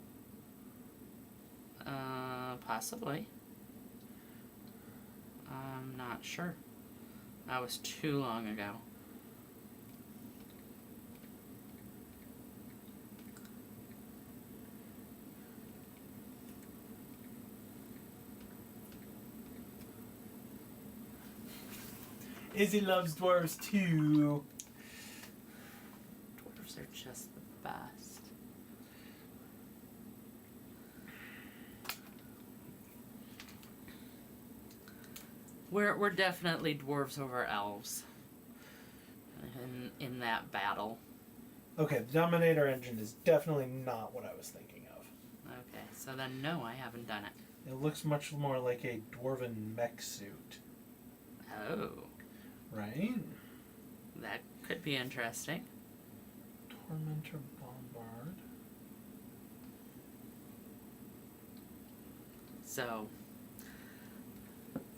Possibly. I'm not sure. That was too long ago. Izzy loves dwarves too. Dwarves are just the best. We're definitely dwarves over elves in that battle. Okay, the Dominator engine is definitely not what I was thinking of. Okay, so then no, I haven't done it. It looks much more like a dwarven mech suit. Oh. Right? That could be interesting. Tormentor Bombard. So,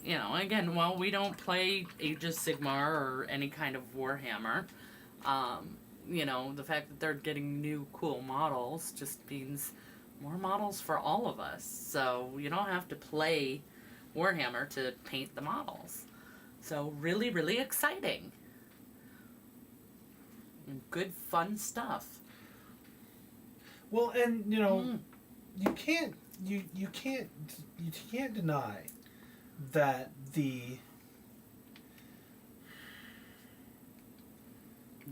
you know, again, while we don't play Age of Sigmar or any kind of Warhammer, you know, the fact that they're getting new cool models just means more models for all of us. So you don't have to play Warhammer to paint the models. So really, really exciting. And good, fun stuff. Well, and you know, you can't deny that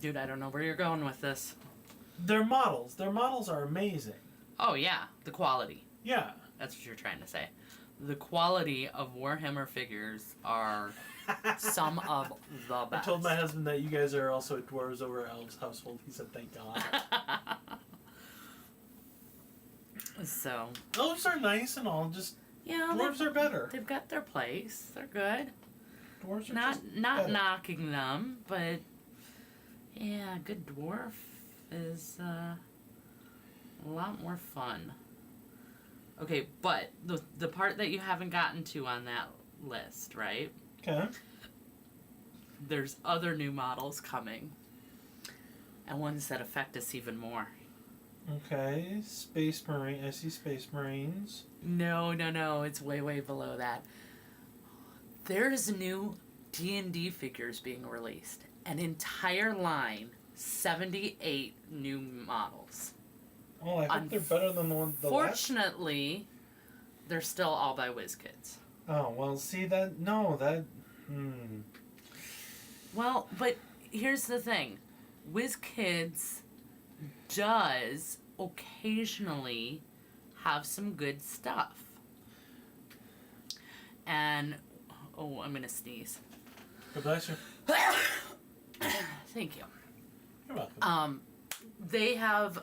Dude, I don't know where you're going with this. their models are amazing. Oh yeah, the quality. Yeah. That's what you're trying to say. The quality of Warhammer figures are some of the best. I told my husband that you guys are also a dwarves over elves household. He said, "Thank God." So Elves are nice and all, just dwarves are better. They've got their place. They're good. Dwarves are Not just not better. knocking them, but yeah, a good dwarf is a lot more fun. Okay, but the part that you haven't gotten to on that list, right? Okay. There's other new models coming, and ones that affect us even more. Okay. Space Marine. I see Space Marines. No, it's way below that. There's new D&D figures being released. An entire line, 78 new models. Oh, I hope they're better than the last. Fortunately, they're still all by WizKids. Oh, well, see that? No, that. Well, but here's the thing. WizKids does occasionally have some good stuff. And, oh, I'm going to sneeze. God bless you. Thank you. You're welcome. They have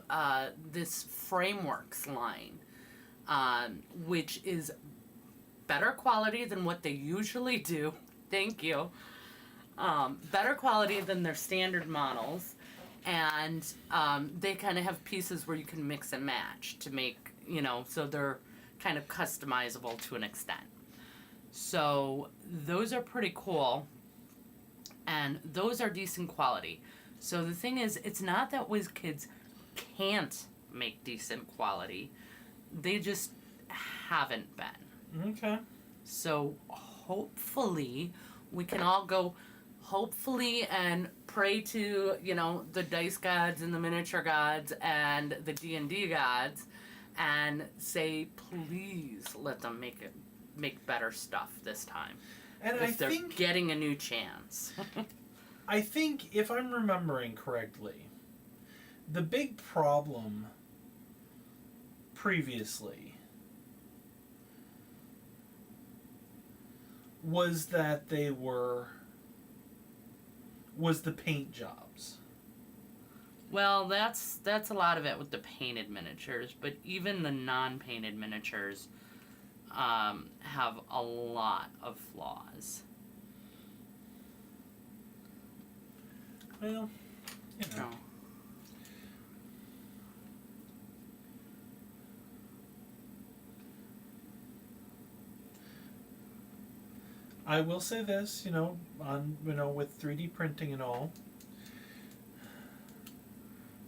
this frameworks line, which is better quality than what they usually do. Thank you. Better quality than their standard models, and they kind of have pieces where you can mix and match to make, so they're kind of customizable to an extent. So those are pretty cool, and those are decent quality. So the thing is, it's not that WizKids can't make decent quality. They just haven't been. Okay. So hopefully we can all go, and pray to, the dice gods and the miniature gods and the D&D gods and say, please let them make better stuff this time. And if they're getting a new chance. I think, if I'm remembering correctly, the big problem previously was that was the paint jobs. Well, that's a lot of it with the painted miniatures, but even the non-painted miniatures have a lot of flaws. Well, No. I will say this, with 3D printing and all,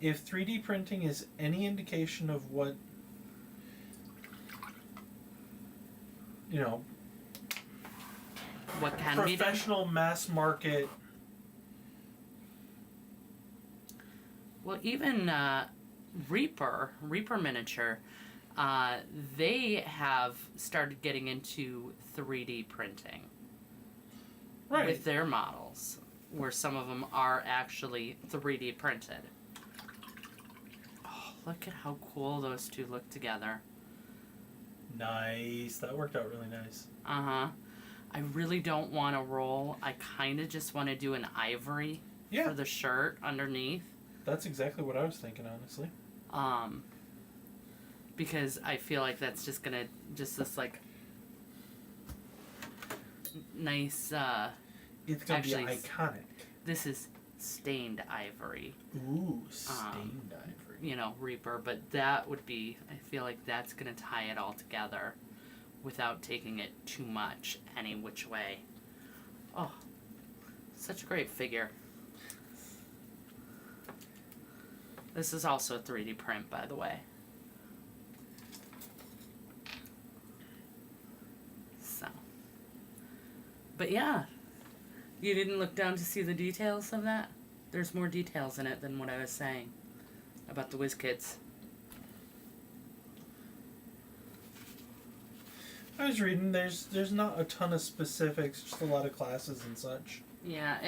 if 3D printing is any indication of what, what can be done? professional mass market. Well, even Reaper Miniature, they have started getting into 3D printing. Right. With their models, where some of them are actually 3D printed. Oh, look at how cool those two look together. Nice. That worked out really nice. Uh-huh. I really don't want to roll. I kind of just want to do an ivory for the shirt underneath. That's exactly what I was thinking, honestly. Because I feel like that's just gonna, this like nice, it's gonna be iconic. This is stained ivory. Ooh, stained ivory. Reaper, but that would be, I feel like that's gonna tie it all together without taking it too much any which way. Oh, such a great figure. This is also a 3D print, by the way. So. But yeah. You didn't look down to see the details of that? There's more details in it than what I was saying about the WizKids. I was reading, there's not a ton of specifics, just a lot of classes and such. Yeah,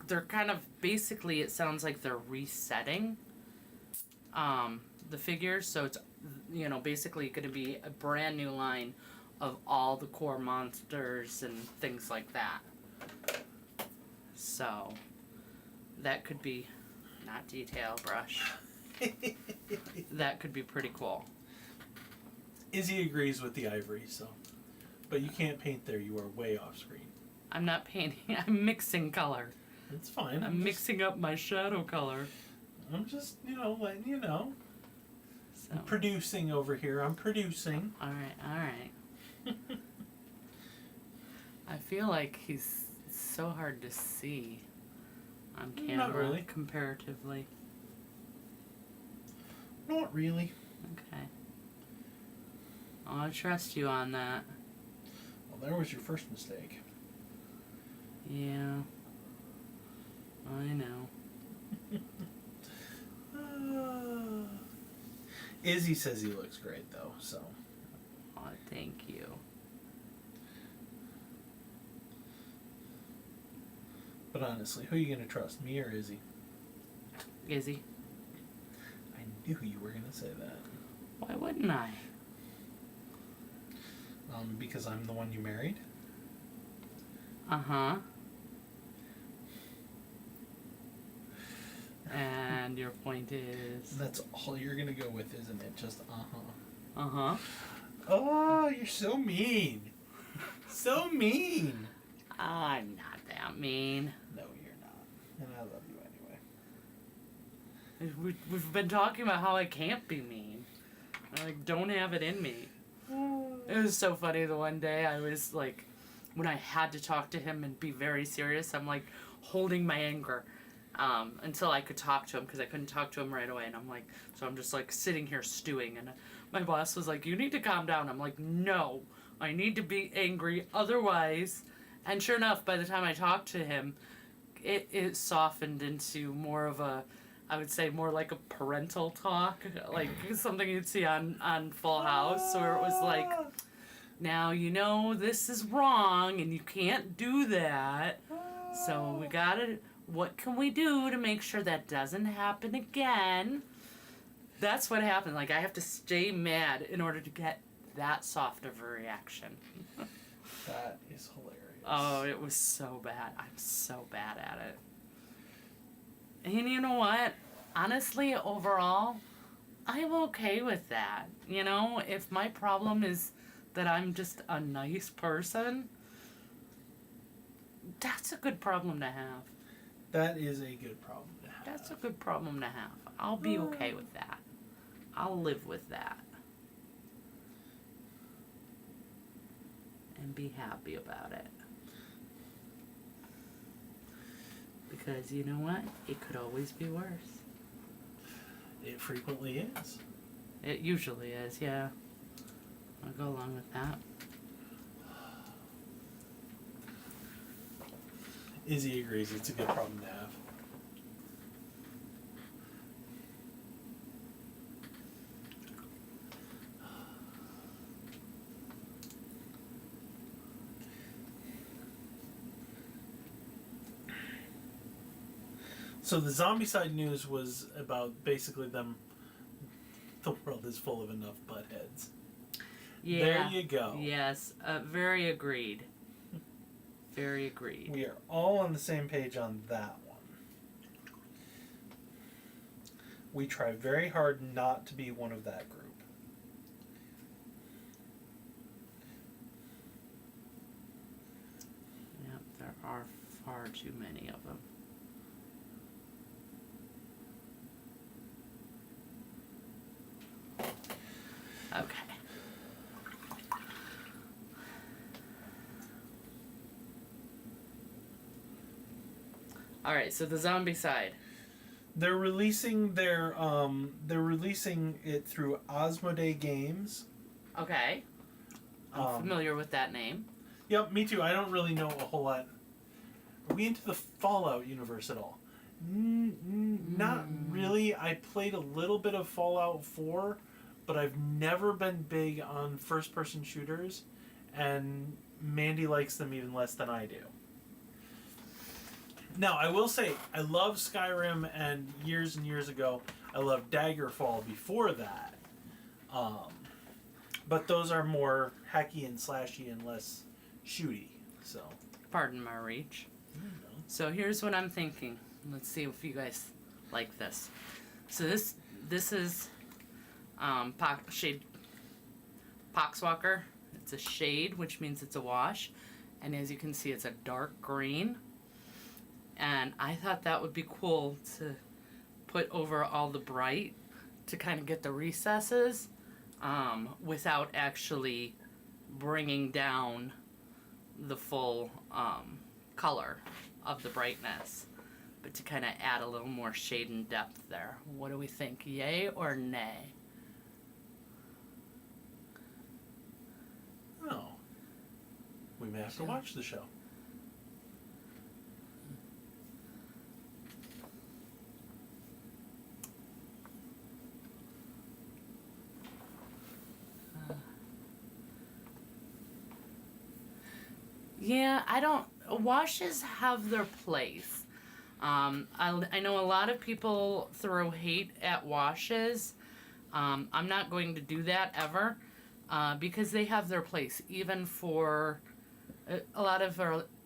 they're kind of, basically it sounds like they're resetting the figures, so it's, basically going to be a brand new line of all the core monsters and things like that. So, that could be, not detail brush, that could be pretty cool. Izzy agrees with the ivory, so. But you can't paint there, you are way off screen. I'm not painting, I'm mixing color. It's fine. I'm mixing up my shadow color. I'm just, letting you know. So. I'm producing over here. I'm producing. Alright. I feel like he's so hard to see on camera. Not really. Comparatively. Not really. Okay. I trust you on that. Well, there was your first mistake. Yeah. I know. Izzy says he looks great, though, so. Thank you. But honestly, who are you going to trust, me or Izzy? Izzy. I knew you were going to say that. Why wouldn't I? Because I'm the one you married? Uh-huh. And your point is? That's all you're going to go with, isn't it? Just uh-huh. Uh-huh. Oh, you're so mean. So mean. I'm not that mean. No, you're not. And I love you anyway. We've been talking about how I can't be mean. I don't have it in me. It was so funny the one day I was like, when I had to talk to him and be very serious, I'm like holding my anger until I could talk to him because I couldn't talk to him right away. And I'm like, so I'm just like sitting here stewing. And my boss was like, you need to calm down. I'm like, no, I need to be angry otherwise. And sure enough, by the time I talked to him, it softened into more of a, I would say more like a parental talk, like something you'd see on Full House, where it was like, now you know this is wrong and you can't do that. So we gotta, what can we do to make sure that doesn't happen again? That's what happened. Like, I have to stay mad in order to get that soft of a reaction. That is hilarious. Oh, it was so bad. I'm so bad at it. And you know what? Honestly, overall, I'm okay with that. You know, if my problem is that I'm just a nice person, that's a good problem to have. That is a good problem to have. That's a good problem to have. I'll be okay with that. I'll live with that. And be happy about it. Because you know what? It could always be worse. It frequently is. It usually is, yeah. I'll go along with that. Izzy agrees it's a good problem to have. So the zombie side news was about basically them. The world is full of enough buttheads. Yeah. There you go. Yes. Very agreed. Very agreed. We are all on the same page on that one. We try very hard not to be one of that group. Yep, there are far too many of them. Okay. All right, so the zombie side. They're releasing they're releasing it through Osmodee Games. Okay. I'm familiar with that name. Yep, me too. I don't really know a whole lot. Are we into the Fallout universe at all? Not really. I played a little bit of Fallout 4, but I've never been big on first-person shooters, and Mandy likes them even less than I do. Now, I will say, I love Skyrim, and years ago, I loved Daggerfall before that. But those are more hacky and slashy and less shooty, so. Pardon my reach. So here's what I'm thinking. Let's see if you guys like this. So this is shade Poxwalker. It's a shade, which means it's a wash, and as you can see, it's a dark green. And I thought that would be cool to put over all the bright to kind of get the recesses without actually bringing down the full color of the brightness, but to kind of add a little more shade and depth there. What do we think, yay or nay? Oh. We may have to watch the show. Yeah, I don't. Washes have their place. I know a lot of people throw hate at washes. I'm not going to do that ever because they have their place. Even for a lot of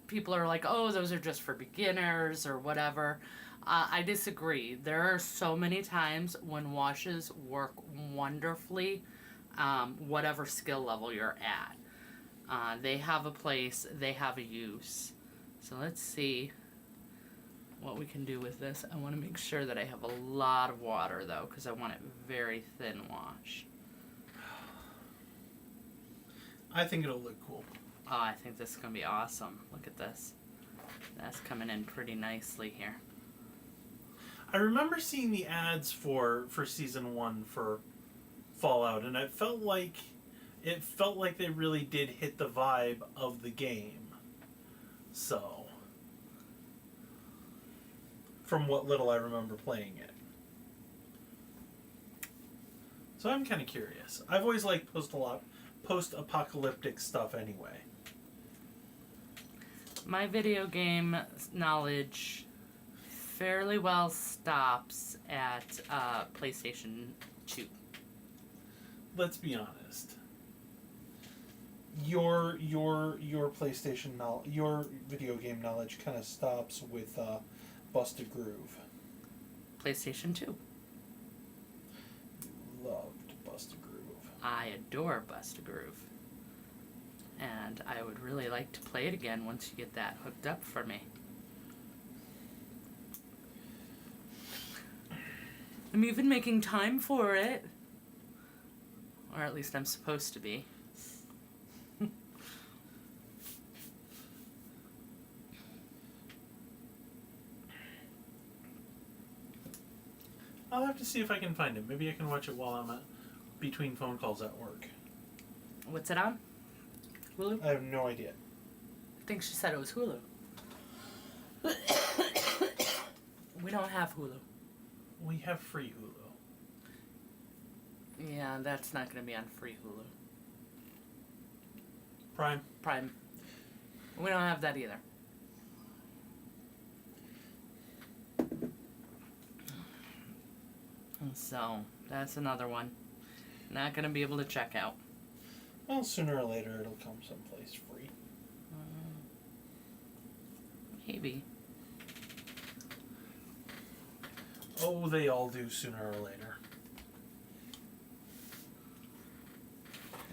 people are like, oh, those are just for beginners or whatever. I disagree. There are so many times when washes work wonderfully, whatever skill level you're at. They have a place, they have a use. So let's see what we can do with this. I want to make sure that I have a lot of water though, because I want it very thin wash. I think it'll look cool. Oh, I think this is going to be awesome. Look at this. That's coming in pretty nicely here. I remember seeing the ads for season 1 for Fallout, and it felt like they really did hit the vibe of the game. So, from what little I remember playing it. So I'm kind of curious. I've always liked post-apocalyptic stuff anyway. My video game knowledge fairly well stops at PlayStation 2. Let's be honest. Your PlayStation knowledge, your video game knowledge kind of stops with Bust a Groove. PlayStation 2. Loved Bust a Groove. I adore Bust a Groove. And I would really like to play it again once you get that hooked up for me. I'm even making time for it. Or at least I'm supposed to be. I'll have to see if I can find it. Maybe I can watch it while I'm between phone calls at work. What's it on? Hulu? I have no idea. I think she said it was Hulu. We don't have Hulu. We have free Hulu. Yeah, that's not going to be on free Hulu. Prime. We don't have that either. So, that's another one. Not going to be able to check out. Well, sooner or later it'll come someplace free. Maybe. Oh, they all do sooner or later.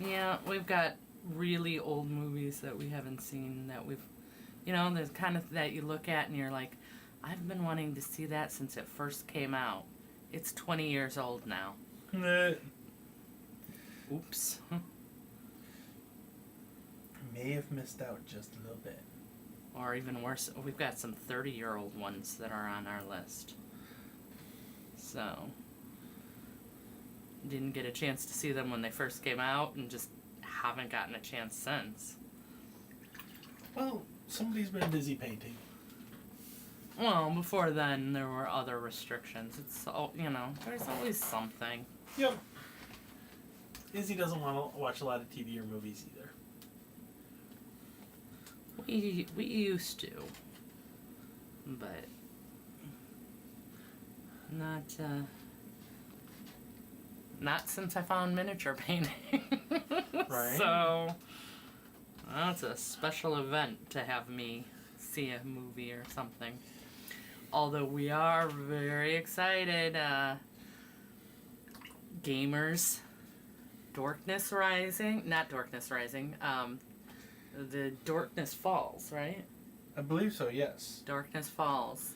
Yeah, we've got really old movies that we haven't seen that we've... You know, there's kind of that you look at and you're like, I've been wanting to see that since it first came out. It's 20 years old now. Oops. May have missed out just a little bit. Or even worse, we've got some 30-year-old ones that are on our list. So, didn't get a chance to see them when they first came out and just haven't gotten a chance since. Well, somebody's been busy painting. Well, before then, there were other restrictions. It's, there's always something. Yep. Izzy doesn't want to watch a lot of TV or movies either. We used to. But not since I found miniature painting. Right. So that's a special event to have me see a movie or something. Although we are very excited, gamers, Darkness Rising, not Darkness Rising, the Darkness Falls, right? I believe so, yes. Darkness Falls.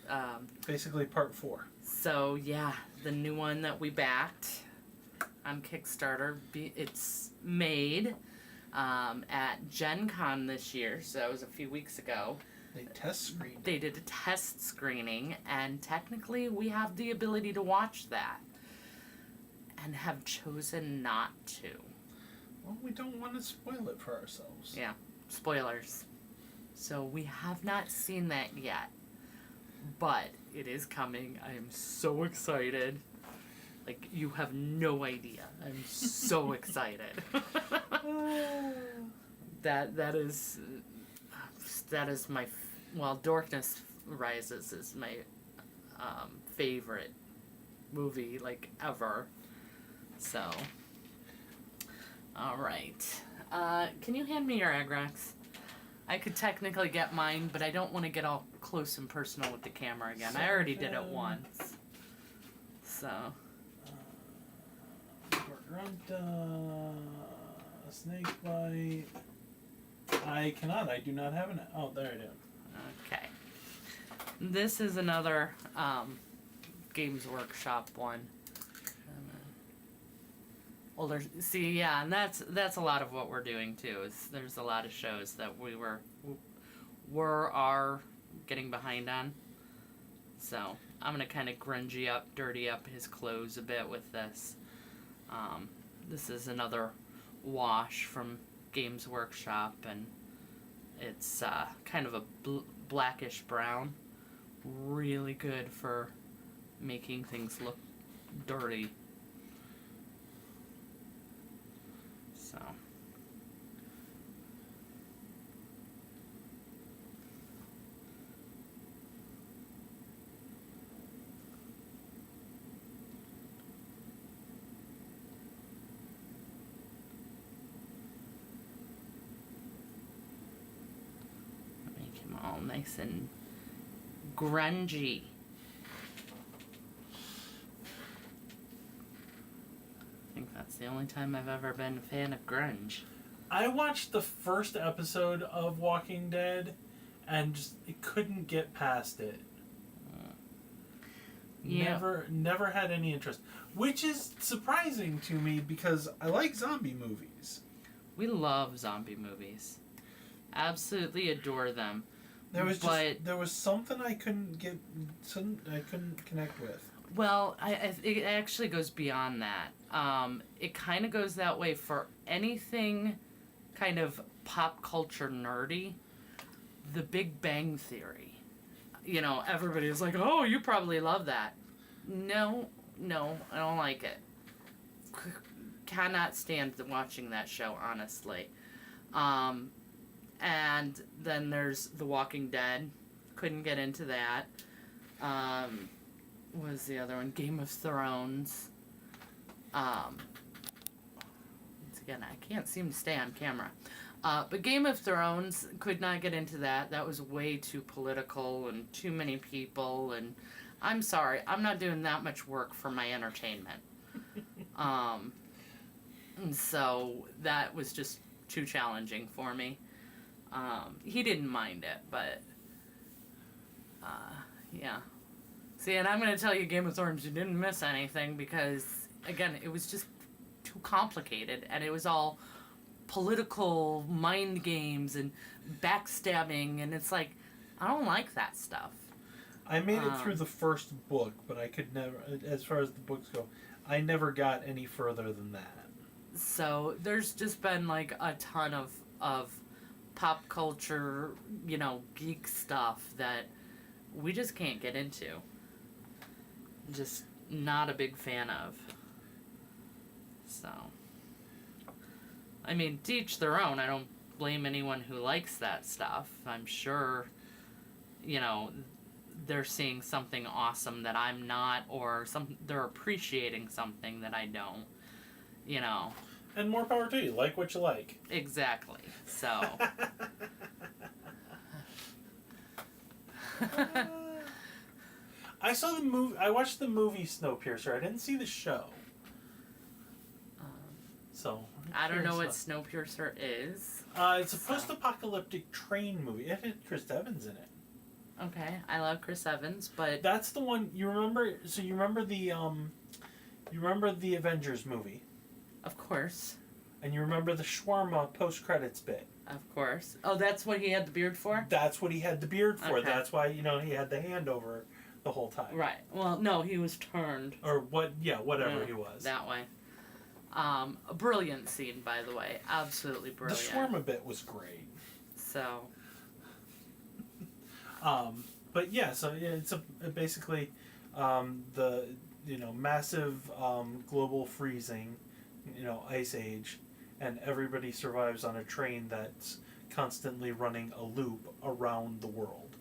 Basically part 4. So, yeah, the new one that we backed on Kickstarter, it's made at Gen Con this year, so that was a few weeks ago. They did a test screening, and technically we have the ability to watch that, and have chosen not to. Well, we don't want to spoil it for ourselves. Yeah, spoilers. So we have not seen that yet, but it is coming. I am so excited. Like, you have no idea. I'm so excited. That is that is my Darkness Rises is my favorite movie like ever. So, all right. Can you hand me your Agrax? I could technically get mine, but I don't want to get all close and personal with the camera again. I already did it once. So. Snake bite. I cannot. I do not have an. Oh, there I do. Okay. This is another Games Workshop one. Older. See, yeah, and that's a lot of what we're doing too. Is there's a lot of shows that we are getting behind on. So I'm gonna kind of grungy up, dirty up his clothes a bit with this. This is another wash from Games Workshop, and it's kind of a blackish brown. Really good for making things look dirty. So. Make him all nice and grungy. I think that's the only time I've ever been a fan of grunge. I watched the first episode of Walking Dead and just couldn't get past it. Yeah. Never had any interest. Which is surprising to me because I like zombie movies. We love zombie movies. Absolutely adore them. There was something I couldn't connect with. Well, it actually goes beyond that. It kind of goes that way for anything kind of pop culture nerdy. The Big Bang Theory. You know, everybody's like, oh, you probably love that. No, I don't like it. Cannot stand watching that show, honestly. And then there's The Walking Dead. Couldn't get into that. What was the other one? Game of Thrones. Once again, I can't seem to stay on camera. But Game of Thrones, could not get into that. That was way too political and too many people. And I'm sorry, I'm not doing that much work for my entertainment. And so that was just too challenging for me. He didn't mind it, but yeah. See, and I'm going to tell you, Game of Thrones, you didn't miss anything because, again, it was just too complicated, and it was all political mind games and backstabbing, and it's like, I don't like that stuff. I made it through the first book, but I could never, as far as the books go, I never got any further than that. So there's just been like a ton of pop culture, you know, geek stuff that we just can't get into. Just not a big fan of. So, I mean, to each their own. I don't blame anyone who likes that stuff. I'm sure, you know, they're seeing something awesome that I'm not, or they're appreciating something that I don't, you know. And more power to you. Like what you like. Exactly. So. I saw the movie. I watched the movie Snowpiercer. I didn't see the show. So. I don't know what Snowpiercer is. It's a post-apocalyptic train movie. It had Chris Evans in it. Okay, I love Chris Evans, but that's the one you remember. So you remember the Avengers movie. Of course. And you remember the shawarma post-credits bit. Of course. Oh, that's what he had the beard for? That's what he had the beard for. Okay. That's why, you know, he had the hand over the whole time. Right. Well, no, he was turned. Or what, yeah, whatever he was. That way. A brilliant scene, by the way. Absolutely brilliant. The shawarma bit was great. So. But yeah, so it's basically the, you know, massive global freezing, you know, ice age, and everybody survives on a train that's constantly running a loop around the world.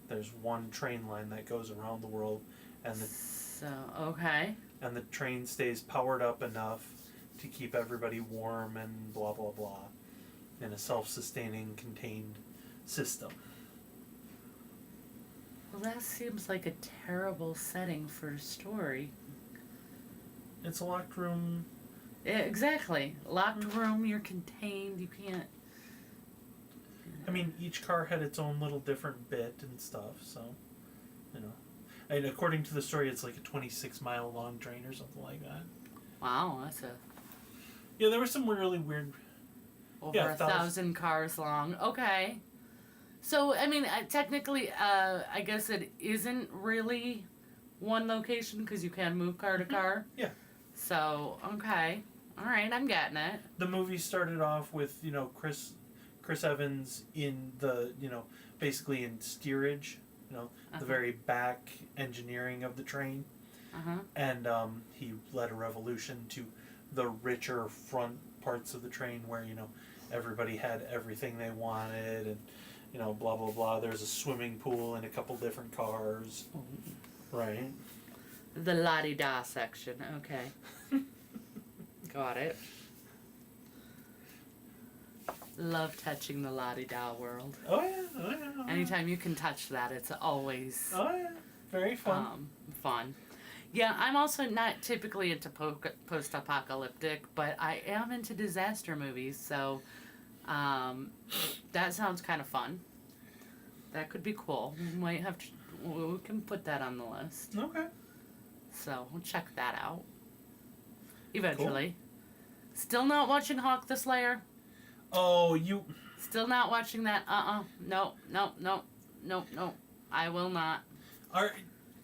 There's one train line that goes around the world, and the train stays powered up enough to keep everybody warm and blah blah blah, in a self-sustaining, contained system. Well, that seems like a terrible setting for a story. It's a locked room. Yeah, exactly. Locked room, you're contained, you can't... I mean, each car had its own little different bit and stuff, so, you know. And according to the story, it's like a 26-mile long train or something like that. Wow, that's a... Yeah, there were some really weird... Over 1,000 cars long. Okay. So, I mean, technically, I guess it isn't really one location because you can move car to car. Yeah. So, okay. All right, I'm getting it. The movie started off with, you know, Chris Evans in the, you know, basically in steerage, you know, the very back engineering of the train. And he led a revolution to the richer front parts of the train where, you know, everybody had everything they wanted and, you know, blah, blah, blah. There's a swimming pool in a couple different cars. Right. The la-di-da section. Okay. Got it. Love touching the la-di-da world. Oh, yeah. Anytime you can touch that, it's always... Oh, yeah. Very fun. Fun. Yeah, I'm also not typically into post-apocalyptic, but I am into disaster movies, so that sounds kind of fun. That could be cool. We can put that on the list. Okay. So we'll check that out. Eventually. Cool. Still not watching Hawk the Slayer? Oh, you... Still not watching that? No. I will not.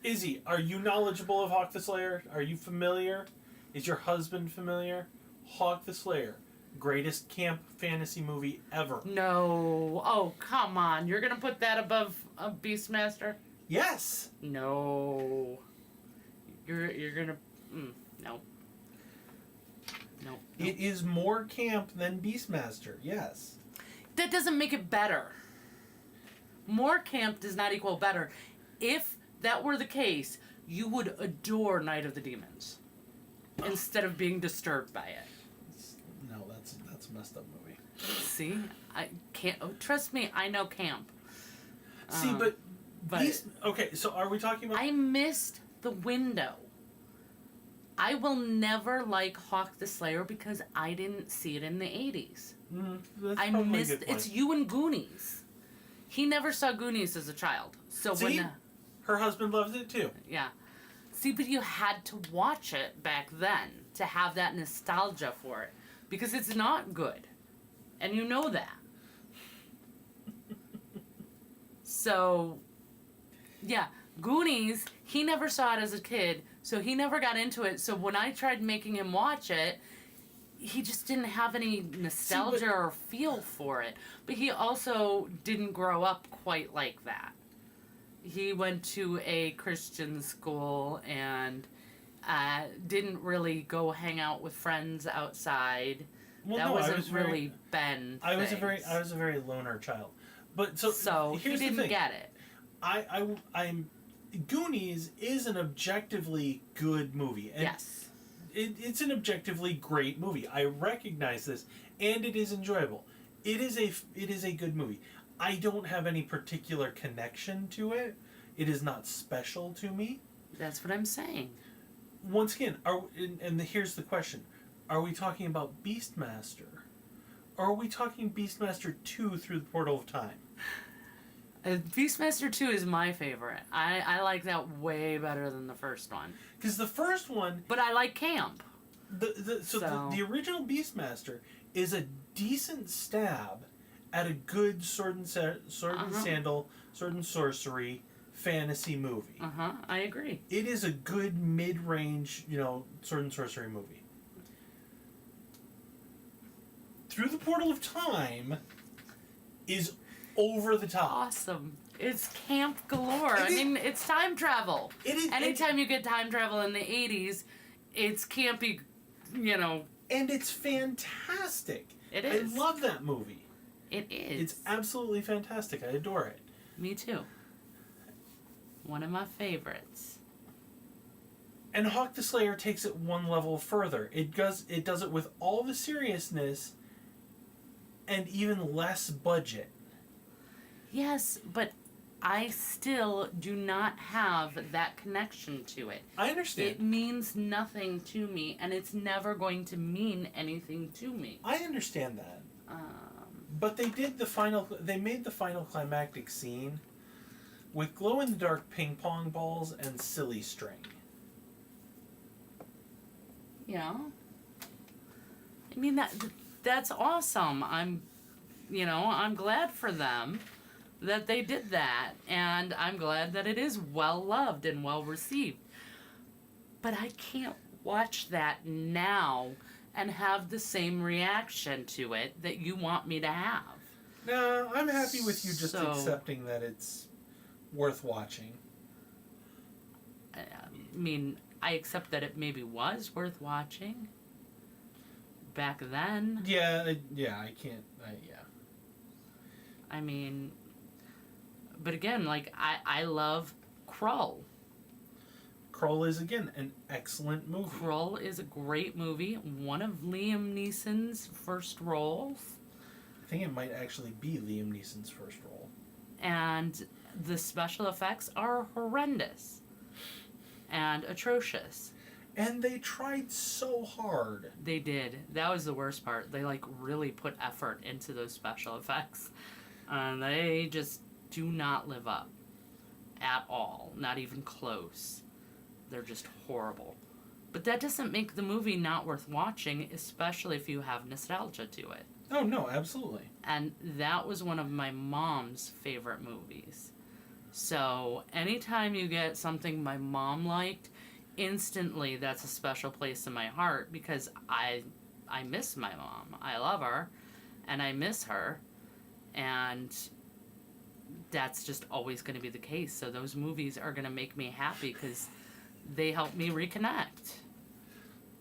Izzy, are you knowledgeable of Hawk the Slayer? Are you familiar? Is your husband familiar? Hawk the Slayer. Greatest camp fantasy movie ever. No. Oh, come on. You're going to put that above Beastmaster? Yes. No. You're going to... no. No. It is more camp than Beastmaster, yes. That doesn't make it better. More camp does not equal better. If that were the case, you would adore Night of the Demons instead of being disturbed by it. No, that's a messed up movie. See? I can't... Oh, trust me, I know camp. See, but okay, so are we talking about... I missed the window. I will never like Hawk the Slayer because I didn't see it in the 80s. I missed... It's you and Goonies. He never saw Goonies as a child. So see? Her husband loves it too. Yeah. See, but you had to watch it back then to have that nostalgia for it. Because it's not good. And you know that. So, yeah. Goonies, he never saw it as a kid, so he never got into it. So when I tried making him watch it, he just didn't have any nostalgia or feel for it. But he also didn't grow up quite like that. He went to a Christian school and didn't really go hang out with friends outside. Well, that no, wasn't really Ben. I was a very loner child, but so he didn't get it. I'm Goonies is an objectively good movie. And yes, it's an objectively great movie. I recognize this, and it is enjoyable. It is a good movie. I don't have any particular connection to it. It is not special to me. That's what I'm saying. Once again, here's the question. Are we talking about Beastmaster? Or are we talking Beastmaster 2 Through the Portal of Time? Beastmaster 2 is my favorite. I like that way better than the first one. Because the first one... But I like camp. The original Beastmaster is a decent stab at a good sword and sandal, sword and sorcery fantasy movie. I agree. It is a good mid-range, sword and sorcery movie. Through the Portal of Time is over the top. Awesome. It's camp galore. It's time travel. Anytime you get time travel in the 80s, it's campy, And it's fantastic. It is. I love that movie. It is. It's absolutely fantastic. I adore it. Me too. One of my favorites. And Hawk the Slayer takes it one level further. It does it with all the seriousness and even less budget. Yes, but I still do not have that connection to it. I understand. It means nothing to me, and it's never going to mean anything to me. I understand that. But they made the final climactic scene with glow-in-the-dark ping pong balls and silly string. Yeah. I mean, that's awesome. I'm glad for them that they did that, and I'm glad that it is well loved and well received. But I can't watch that now and have the same reaction to it that you want me to have. No, I'm happy with you just accepting that it's worth watching. I mean, I accept that it maybe was worth watching back then. Yeah, I can't. Yeah. I mean, but again, like, I love Krull. Krull is, again, an excellent movie. Krull is a great movie. One of Liam Neeson's first roles. I think it might actually be Liam Neeson's first role. And the special effects are horrendous and atrocious. And they tried so hard. They did. That was the worst part. They, like, really put effort into those special effects. And they just do not live up at all. Not even close. They're just horrible. But that doesn't make the movie not worth watching, especially if you have nostalgia to it. Oh, no, absolutely. And that was one of my mom's favorite movies. So anytime you get something my mom liked, instantly that's a special place in my heart, because I miss my mom. I love her, and I miss her, and that's just always going to be the case. So those movies are going to make me happy because they help me reconnect.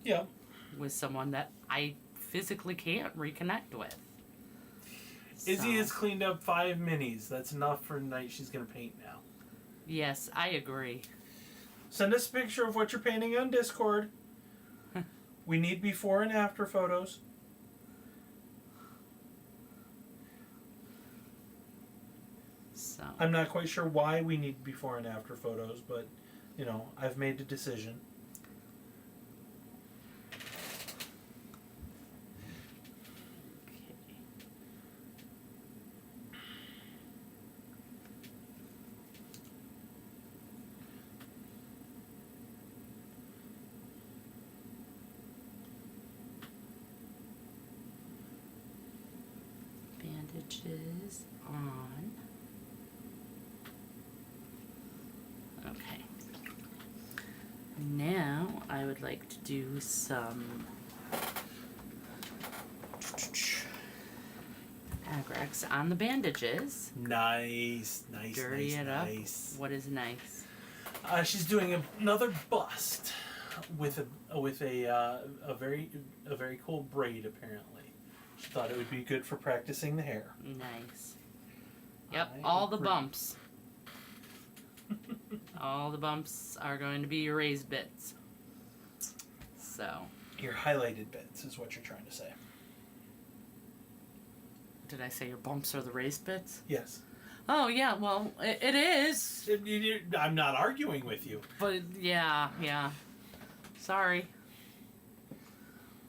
Yeah. With someone that I physically can't reconnect with. Izzy has cleaned up 5 minis. That's enough for the night she's going to paint now. Yes, I agree. Send us a picture of what you're painting on Discord. We need before and after photos. So I'm not quite sure why we need before and after photos, but, I've made a decision. Bandages on. Okay. Now I would like to do some Agrex on the bandages. Nice. Dirty it nice. up. What is nice? She's doing another bust with a very cool braid. Apparently, she thought it would be good for practicing the hair. Nice. Yep, all the bumps. All the bumps are going to be your raised bits. So. Your highlighted bits is what you're trying to say. Did I say your bumps are the raised bits? Yes. Oh, yeah, well, it is. I'm not arguing with you. But, yeah. Sorry.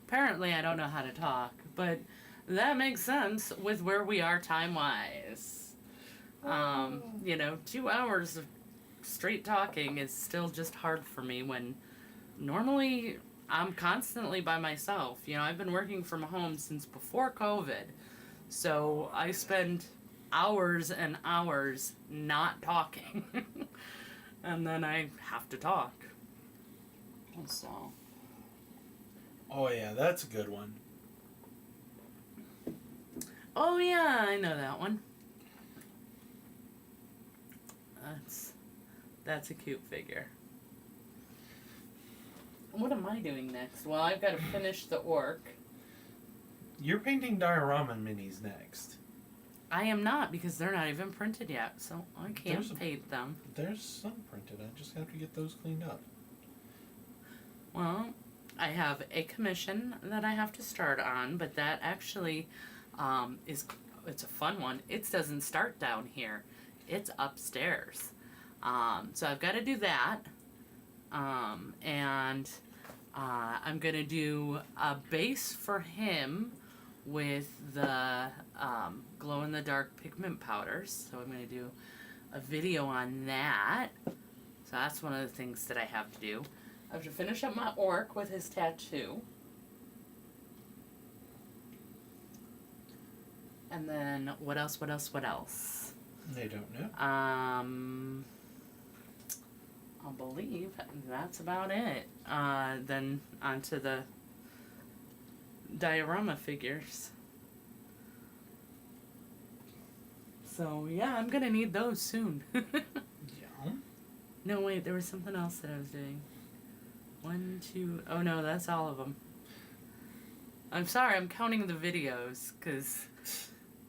Apparently I don't know how to talk, but that makes sense with where we are time-wise. 2 hours of straight talking is still just hard for me when normally I'm constantly by myself. I've been working from home since before COVID, so I spend hours and hours not talking. And then I have to talk. So. Oh yeah, that's a good one. Oh yeah, I know that one. That's a cute figure. What am I doing next? Well, I've got to finish the orc. You're painting diorama minis next. I am not, because they're not even printed yet, so I can't paint them. There's some printed. I just have to get those cleaned up. Well, I have a commission that I have to start on, but that actually it's a fun one. It doesn't start down here. It's upstairs. So I've got to do that. And I'm going to do a base for him with the glow-in-the-dark pigment powders. So I'm going to do a video on that. So that's one of the things that I have to do. I have to finish up my orc with his tattoo. And then what else? They don't know. I believe that's about it. Then onto the diorama figures. So yeah, I'm gonna need those soon. Yeah. No, wait, there was something else that I was doing. 1, 2, oh no, that's all of them. I'm sorry, I'm counting the videos, because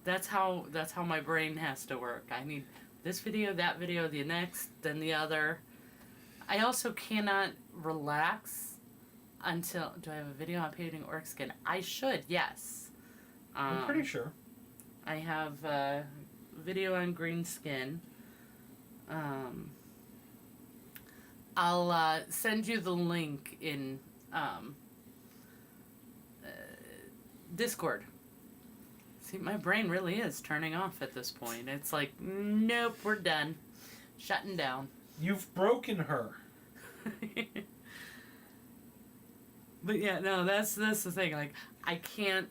that's how my brain has to work. I need this video, that video, the next, then the other. I also cannot relax until... Do I have a video on painting orc skin? I should, yes. I'm pretty sure. I have a video on green skin. I'll send you the link in Discord. See, my brain really is turning off at this point. It's like, nope, we're done. Shutting down. You've broken her. But yeah, no, that's the thing. Like, I can't,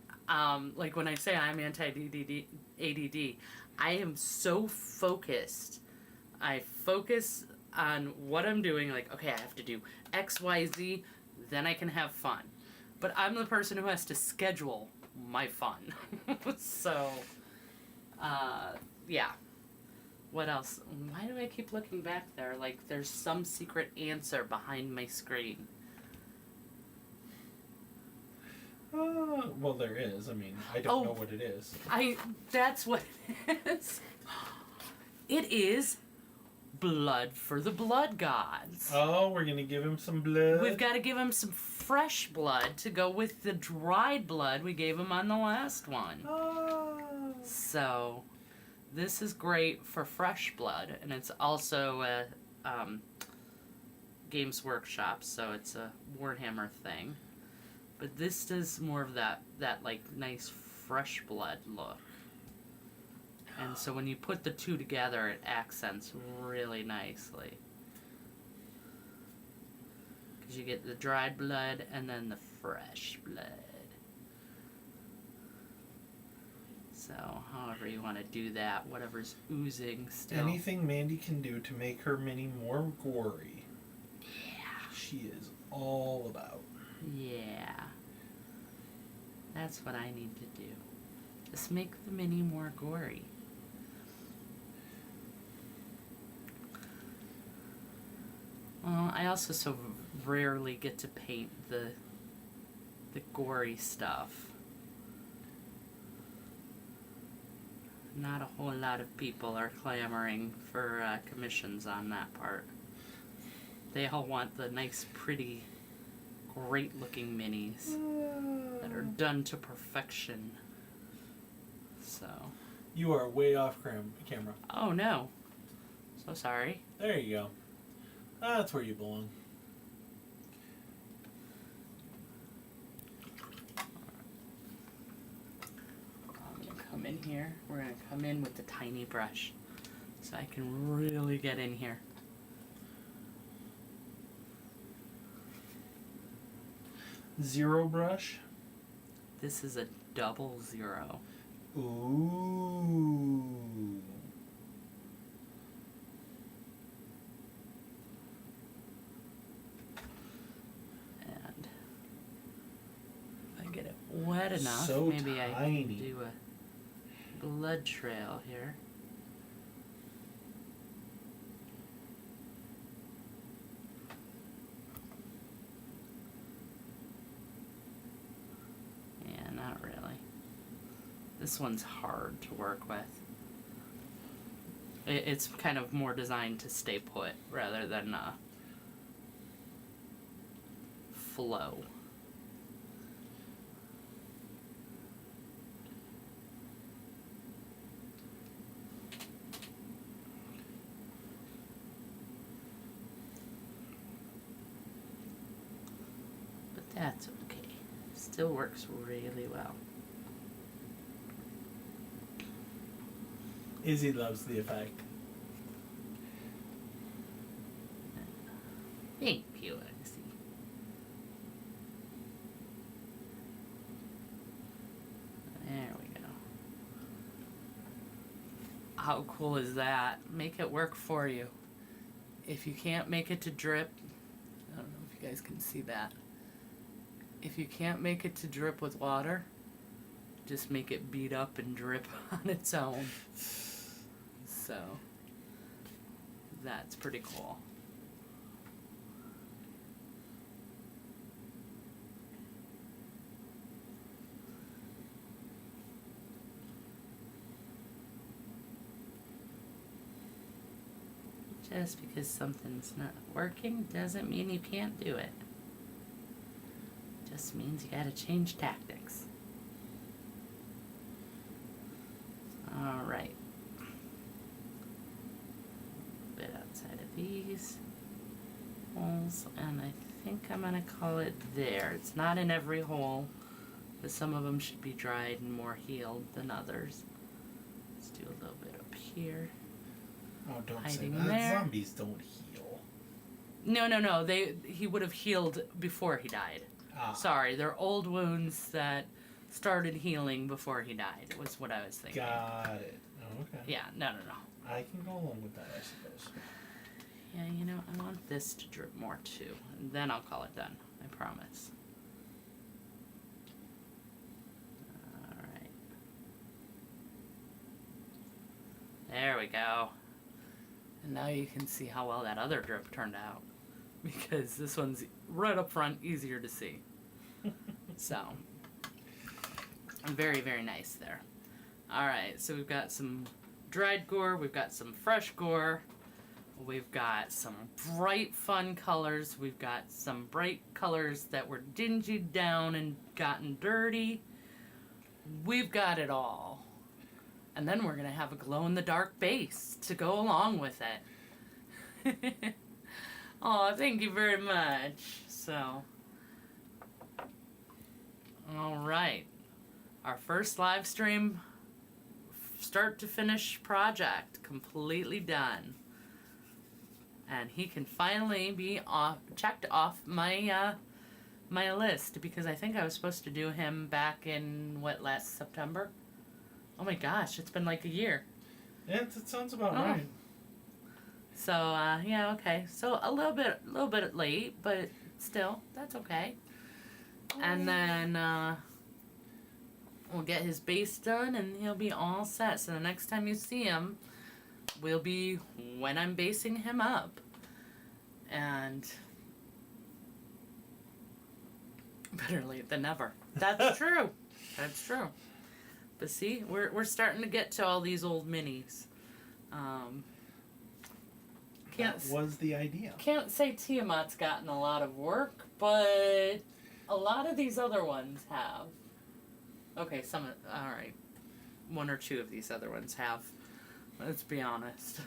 like when I say I'm anti-ADD, I am so focused. I focus on what I'm doing. Like, okay, I have to do X, Y, Z, then I can have fun. But I'm the person who has to schedule my fun. So, yeah. What else? Why do I keep looking back there? Like there's some secret answer behind my screen. Well, there is. I mean, I don't know what it is. That's what it is. It is blood for the blood gods. Oh, we're going to give him some blood? We've got to give him some fresh blood to go with the dried blood we gave him on the last one. Oh. So... this is great for fresh blood, and it's also a Games Workshop, so it's a Warhammer thing. But this does more of that like nice fresh blood look. And so when you put the two together, it accents really nicely. Because you get the dried blood and then the fresh blood. So, however you want to do that, whatever's oozing still. Anything Mandy can do to make her mini more gory. Yeah. She is all about. Yeah. That's what I need to do. Just make the mini more gory. Well, I also so rarely get to paint the gory stuff. Not a whole lot of people are clamoring for commissions on that part. They all want the nice, pretty, great-looking minis that are done to perfection. So. You are way off camera. Oh, no. So sorry. There you go. That's where you belong. Come in here. We're going to come in with the tiny brush so I can really get in here. Zero brush? This is a 00. Ooh. And if I get it wet enough, So maybe I tiny. can do a blood trail here. Yeah, not really. This one's hard to work with. It's kind of more designed to stay put rather than flow. But that's okay. Still works really well. Izzy loves the effect. Thank you, Izzy. There we go. How cool is that? Make it work for you. If you can't make it to drip, I don't know if you guys can see that. If you can't make it to drip with water, just make it beat up and drip on its own. So, that's pretty cool. Just because something's not working doesn't mean you can't do it. Just means you gotta change tactics. Alright. A bit outside of these holes, and I think I'm gonna call it there. It's not in every hole, but some of them should be dried and more healed than others. Let's do a little bit up here. Oh, don't Hiding say that. there. Zombies don't heal. No. He would have healed before he died. Ah. Sorry, they're old wounds that started healing before he died, was what I was thinking. Got it. Oh, okay. Yeah, no. I can go along with that, I suppose. Yeah, you know, I want this to drip more too. And then I'll call it done. I promise. Alright. There we go. And now you can see how well that other drip turned out. Because this one's right up front, easier to see. So, very, very nice there. Alright, so we've got some dried gore, we've got some fresh gore, we've got some bright, fun colors, we've got some bright colors that were dingied down and gotten dirty. We've got it all. And then we're going to have a glow-in-the-dark base to go along with it. Oh, thank you very much. So, all right. Our first live stream, start to finish project, completely done. And he can finally be checked off my my list, because I think I was supposed to do him back in, last September? Oh my gosh, it's been like a year. Yeah, that sounds about right. So, yeah, okay. So a little bit late, but still, that's okay. And then, we'll get his base done and he'll be all set. So the next time you see him will be when I'm basing him up. And better late than never. That's true. That's true. But see, we're starting to get to all these old minis. That was the idea. Can't say Tiamat's gotten a lot of work, but a lot of these other ones have. Okay, alright. One or two of these other ones have. Let's be honest.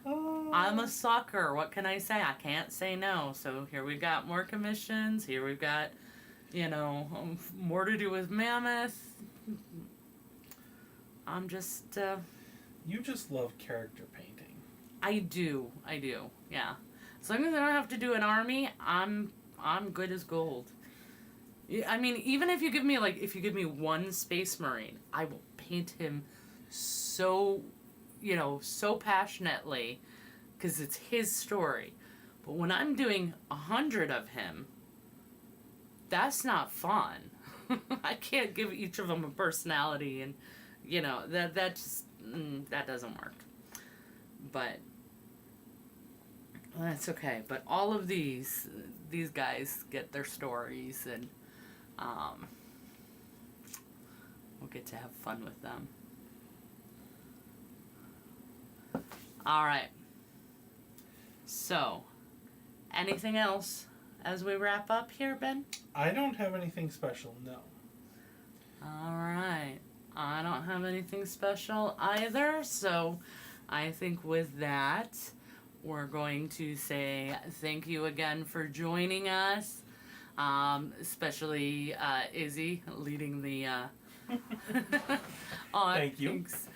I'm a sucker. What can I say? I can't say no. So here we've got more commissions. Here we've got, more to do with Mammoth. I'm just... You just love character painting. I do, yeah. As long as I don't have to do an army, I'm good as gold. I mean, even if you give me one Space Marine, I will paint him so passionately, because it's his story. But when I'm doing 100 of him, that's not fun. I can't give each of them a personality, and that doesn't work. But that's okay. But all of these guys get their stories, and we'll get to have fun with them. All right. So, anything else as we wrap up here, Ben? I don't have anything special, no. All right. I don't have anything special either, so I think with that, we're going to say thank you again for joining us, especially Izzy leading the. Thank you. Thanks.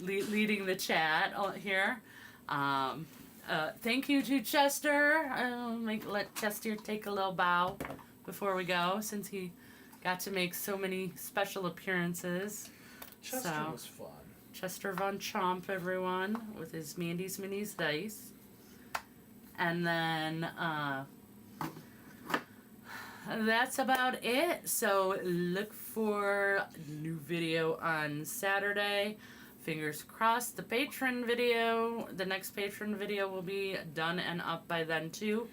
Leading the chat here. Thank you to Chester. Let Chester take a little bow before we go, since he got to make so many special appearances. Chester was fun. Chester Von Chomp, everyone, with his Mandy's Minis dice. And then that's about it. So look for a new video on Saturday. Fingers crossed the next patron video will be done and up by then too.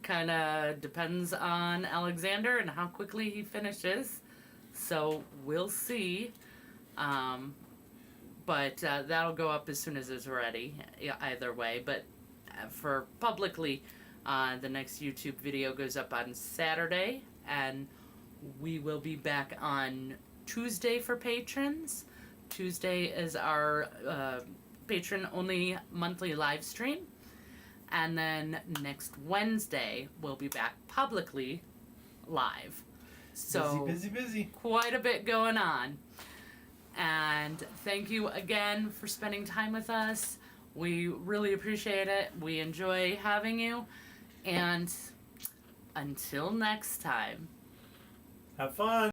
Kind of depends on Alexander and how quickly he finishes. So we'll see. But that'll go up as soon as it's ready, either way. But for publicly, the next YouTube video goes up on Saturday, and we will be back on Tuesday for patrons. Tuesday is our patron-only monthly live stream. And then next Wednesday, we'll be back publicly live. So Busy. quite a bit going on. And thank you again for spending time with us. We really appreciate it. We enjoy having you. And until next time. Have fun.